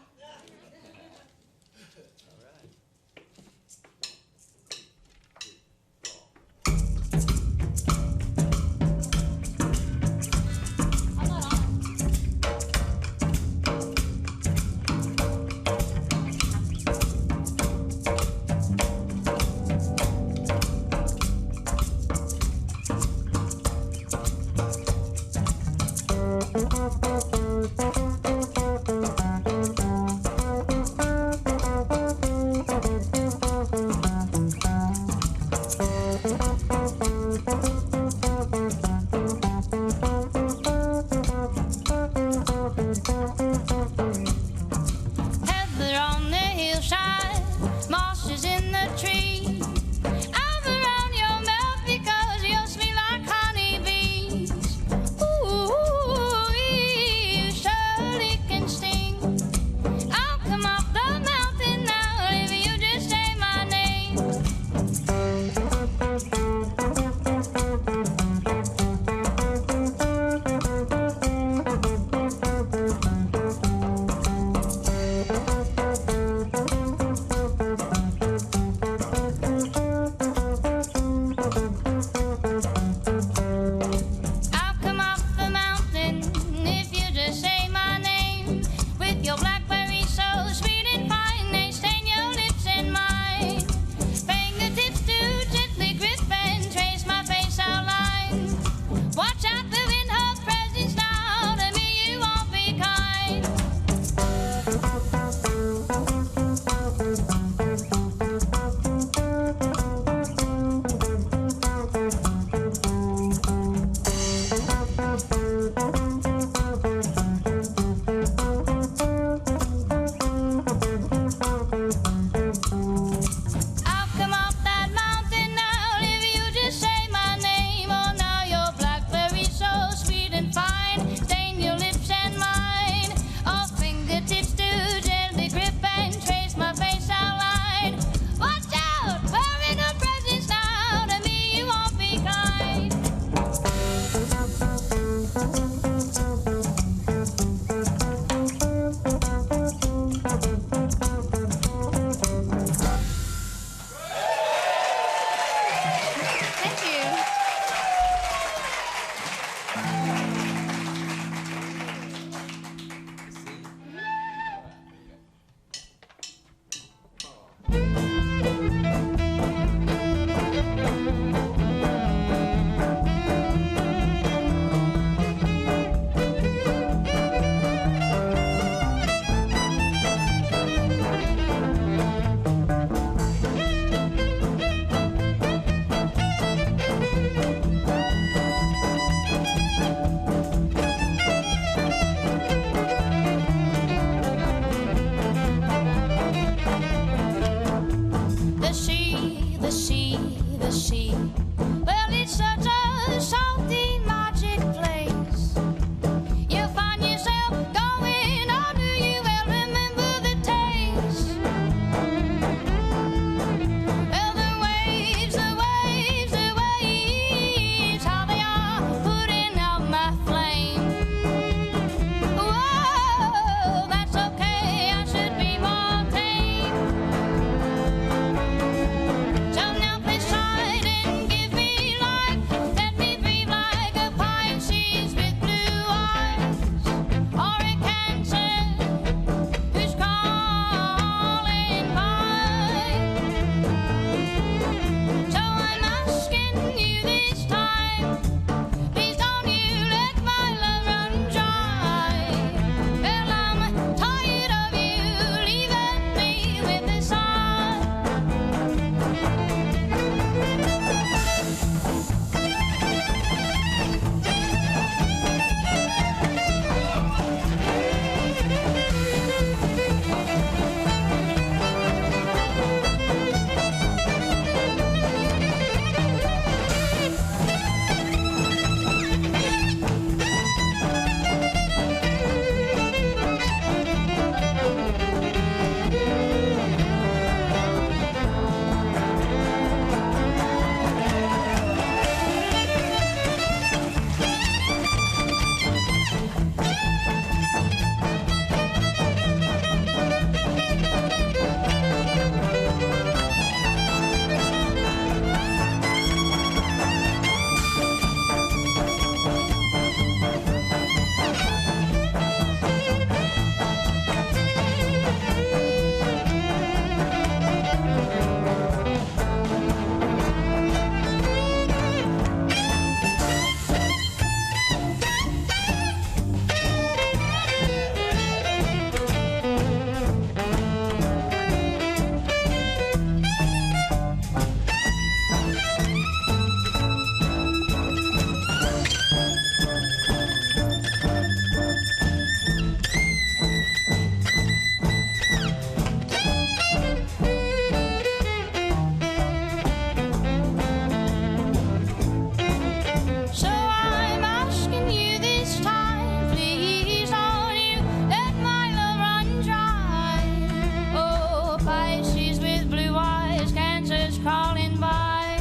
sea. Well, it's such a salty, magic place. You find yourself going, oh, do you well remember the taste? Well, the waves, how they are putting out my flame. Whoa, that's okay, I should be more tame. So now please try and give me life. Let me be like a Pisces with blue eyes, or a Cancer who's calling by. So I'm asking you this time, please don't you let my love run dry. Well, I'm tired of you leaving me with a sigh. So I'm asking you this time, please don't you let my love run dry. Oh, Pisces with blue eyes, Cancer's crawling by.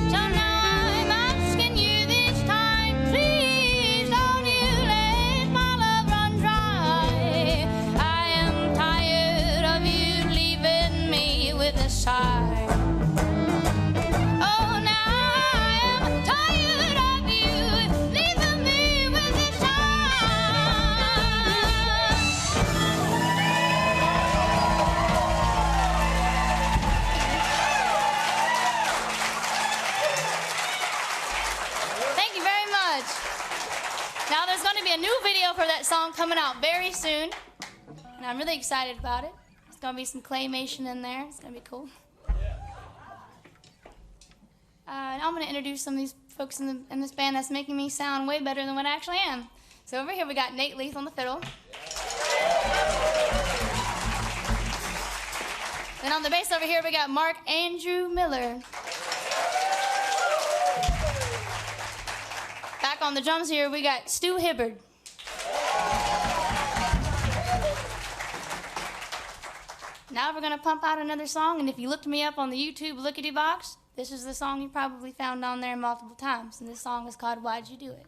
So now I'm asking you this time, please don't you let my love run dry. I am tired of you leaving me with a sigh. Oh, now I am tired of you leaving me with a sigh. Thank you very much. Now there's going to be a new video for that song coming out very soon, and I'm really excited about it. There's going to be some claymation in there. It's going to be cool. And I'm going to introduce some of these folks in this band that's making me sound way better than what I actually am. So over here we got Nate Leith on the fiddle. Then on the bass over here we got Mark Andrew Miller. Back on the drums here we got Stu Hibbard. Now we're going to pump out another song, and if you looked me up on the YouTube Lookity Box, this is the song you probably found on there multiple times, and this song is called Why'd You Do It?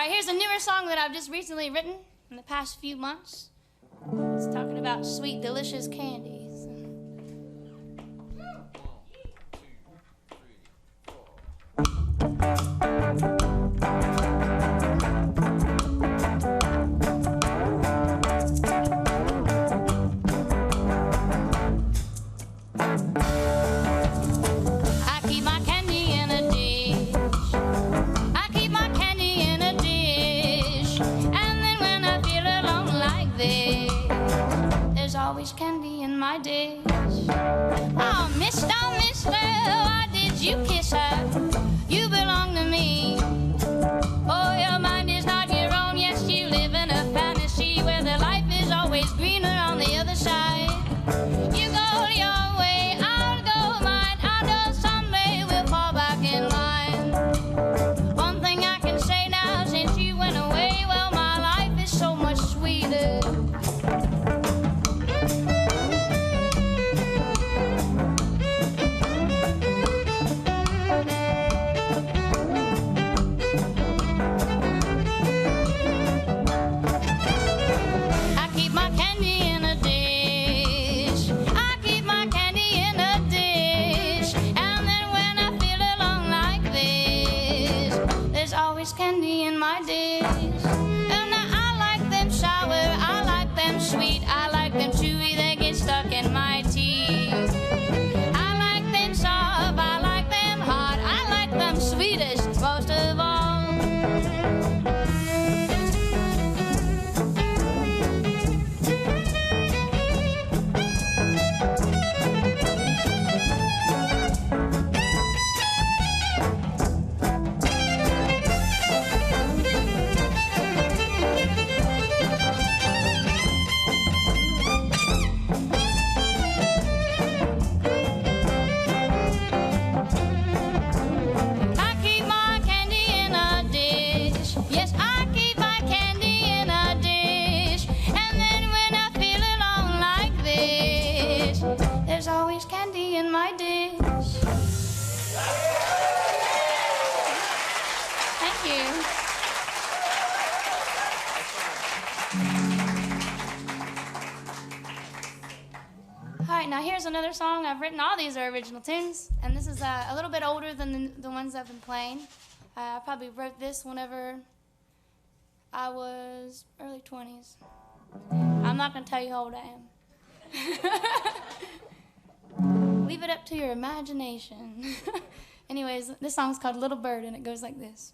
right, here's a newer song that I've just recently written in the past few months. It's talking about sweet, delicious candies. I keep my candy in a dish. I keep my candy in a dish. And then when I feel alone like this, there's always candy in my dish. Oh, mister, why did you kiss her? You belong to me. Oh, your mind is not your own. Yes, you live in a fantasy where the life is always greener on the other side. You go your way, I'll go mine. I know someday we'll fall back in line. One thing I can say now, since you went away, well, my life is so much sweeter. I keep my candy in a dish. I keep my candy in a dish. And then when I feel alone like this, there's always candy in my dish. And now I like them sour, I like them sweet, I like them chewy, they get stuck in my teeth. I like them soft, I like them hot, I like them sweetest most of all. I keep my candy in a dish. Yes, I keep my candy in a dish. And then when I feel alone like this, there's always candy in my dish. Thank you. All right, now here's another song I've written. All these are original tunes, and this is a little bit older than the ones I've been playing. I probably wrote this whenever I was early 20s. I'm not going to tell you how old I am. Leave it up to your imagination. Anyways, this song's called Little Bird, and it goes like this.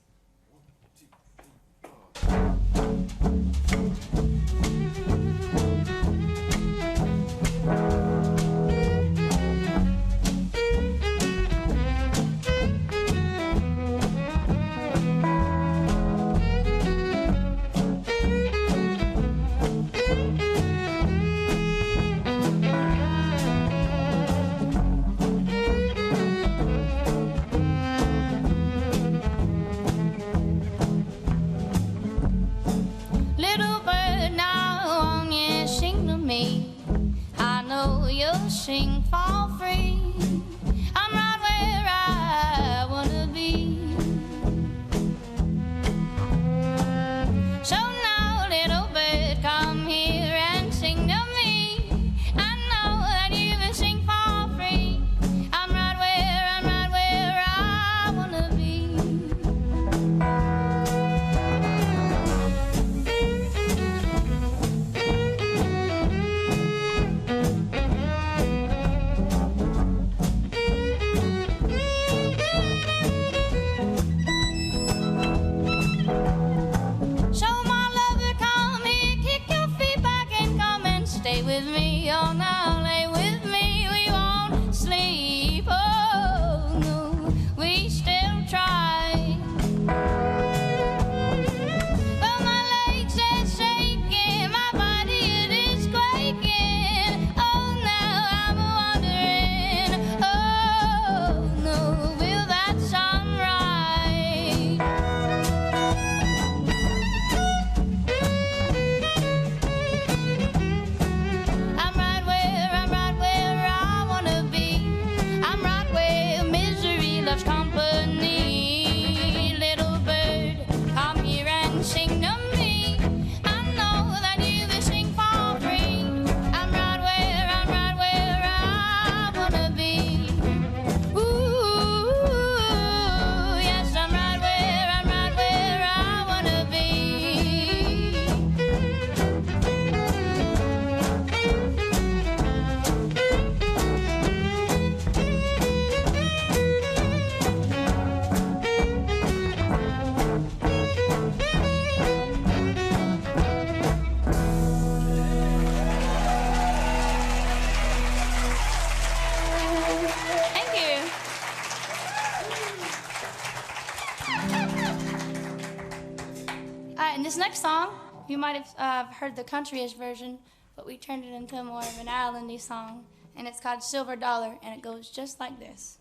And this next song, you might have heard the country-ish version, but we turned it into more of an islandy song, and it's called Silver Dollar, and it goes just like this.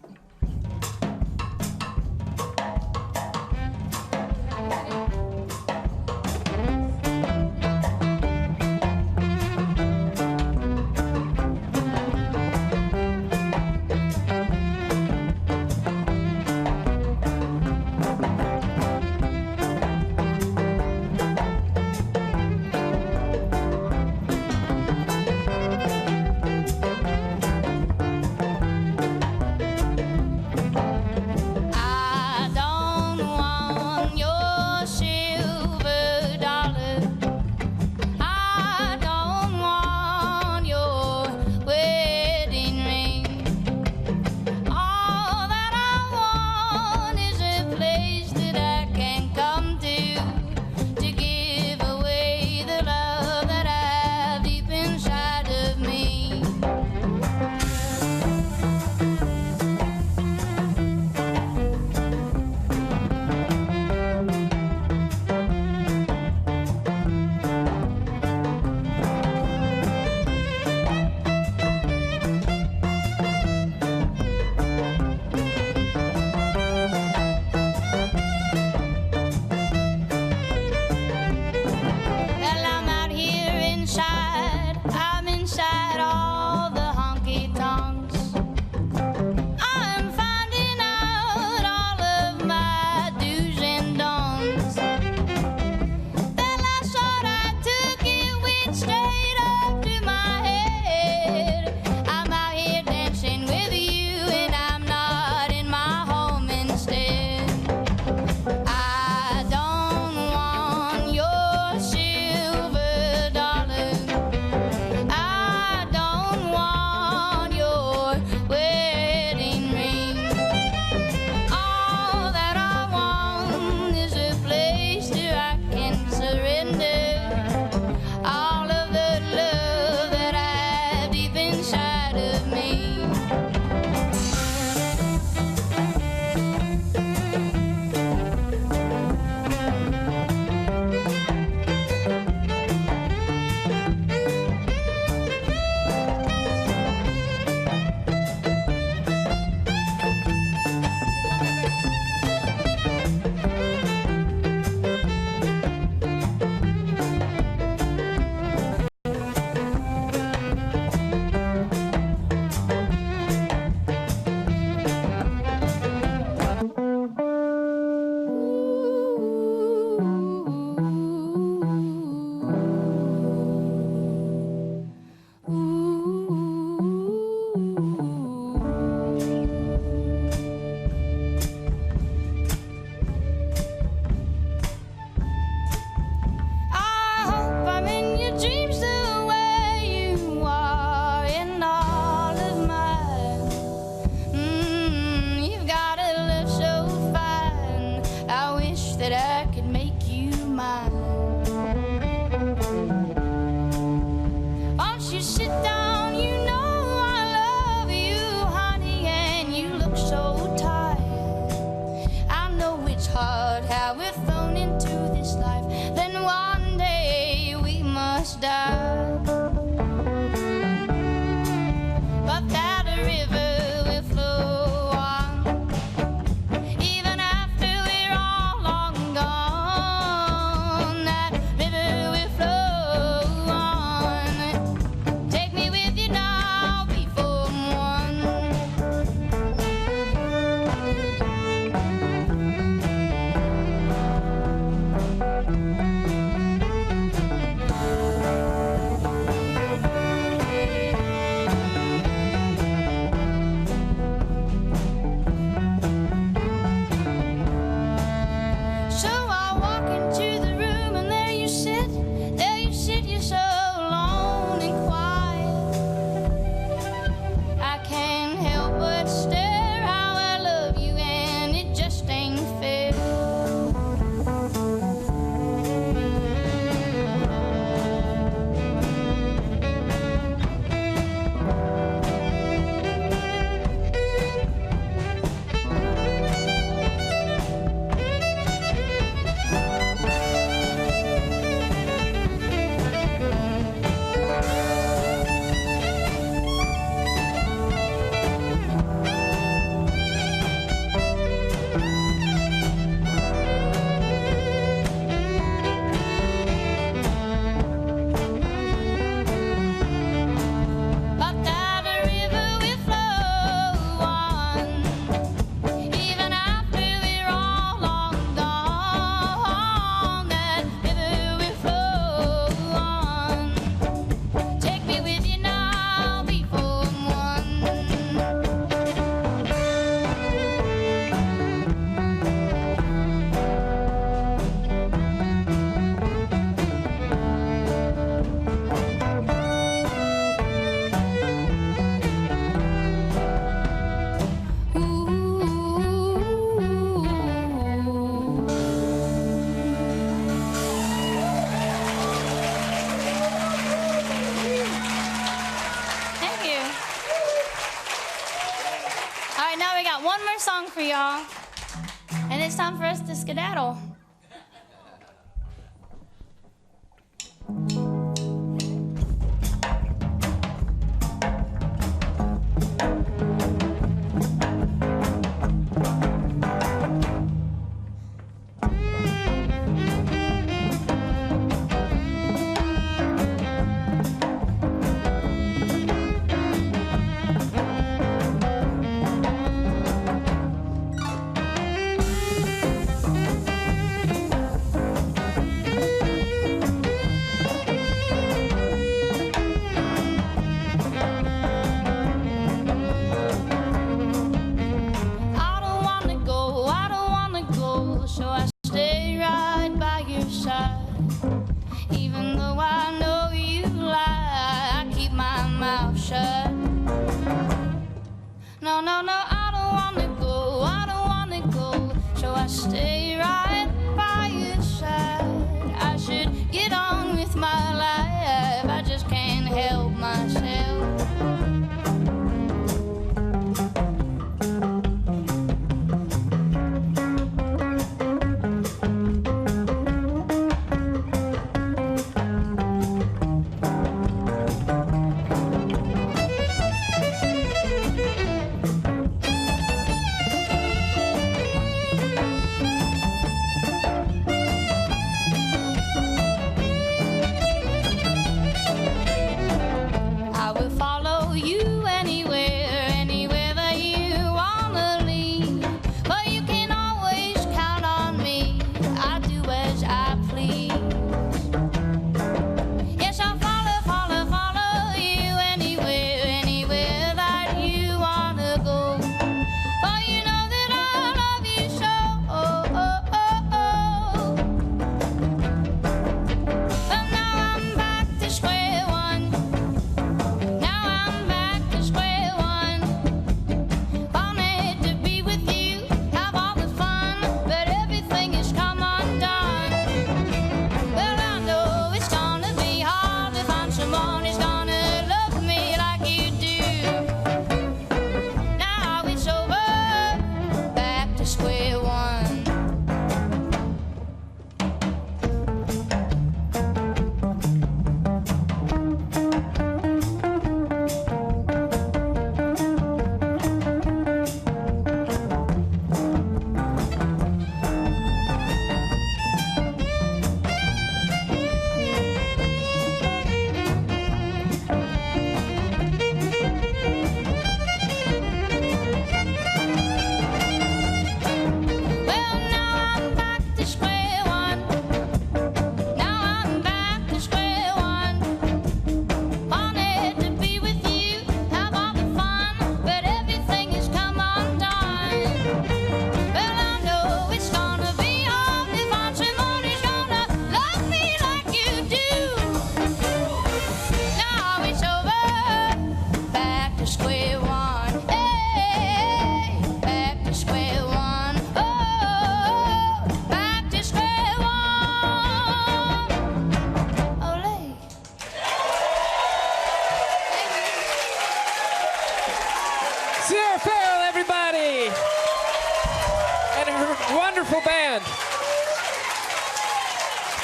it's time for us to skedaddle.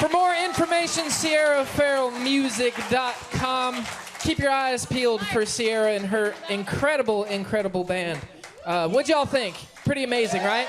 For more information, SierraFarrellMusic.com. Keep your eyes peeled for Sierra and her incredible, incredible band. What'd y'all think? Pretty amazing, right?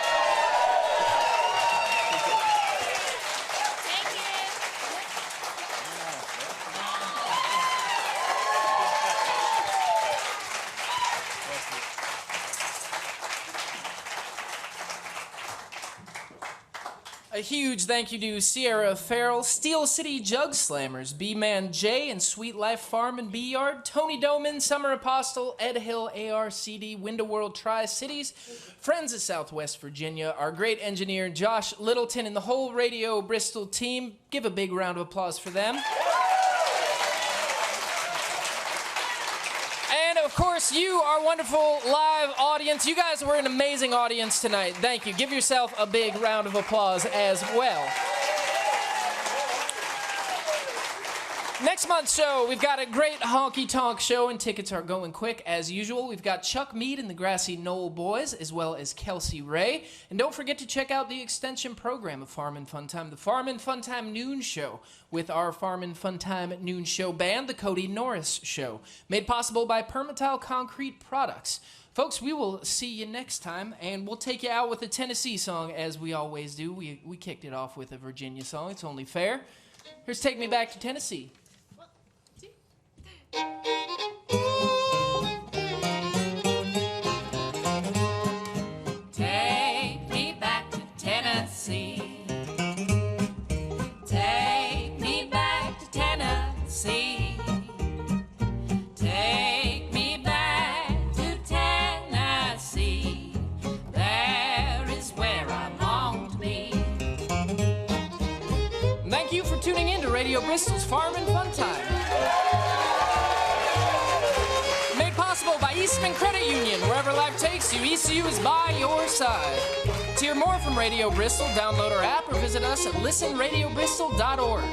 A huge thank you to Sierra Farrell, Steel City Jug Slammers, B-Man J and Sweet Life Farm and B-Yard, Tony Doman, Summer Apostle, Ed Hill, ARCD, Window World Tri-Cities, Friends of Southwest Virginia, our great engineer Josh Littleton, and the whole Radio Bristol team. Give a big round of applause for them. And of course, you, our wonderful live audience. You guys were an amazing audience tonight. Thank you. Give yourself a big round of applause as well. Next month's show, we've got a great honky-tonk show, and tickets are going quick as usual. We've got Chuck Mead and the Grassy Knoll Boys, as well as Kelsey Ray. And don't forget to check out the extension program of Farm and Fun Time, the Farm and Fun Time Noon Show, with our Farm and Fun Time Noon Show band, the Cody Norris Show, made possible by Permatile Concrete Products. Folks, we will see you next time, and we'll take you out with a Tennessee song, as we always do. We kicked it off with a Virginia song. It's only fair. Here's Take Me Back to Tennessee. Take me back to Tennessee. Take me back to Tennessee. Take me back to Tennessee. There is where I long to be. Thank you for tuning in to Radio Bristol's Farm and Fun Time. Made possible by Eastman Credit Union. Wherever life takes you, ECU is by your side. To hear more from Radio Bristol, download our app or visit us at listenradiobristol.org.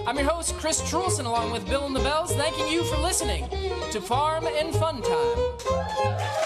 I'm your host, Chris Trulson, along with Bill and the Bells, thanking you for listening to Farm and Fun Time.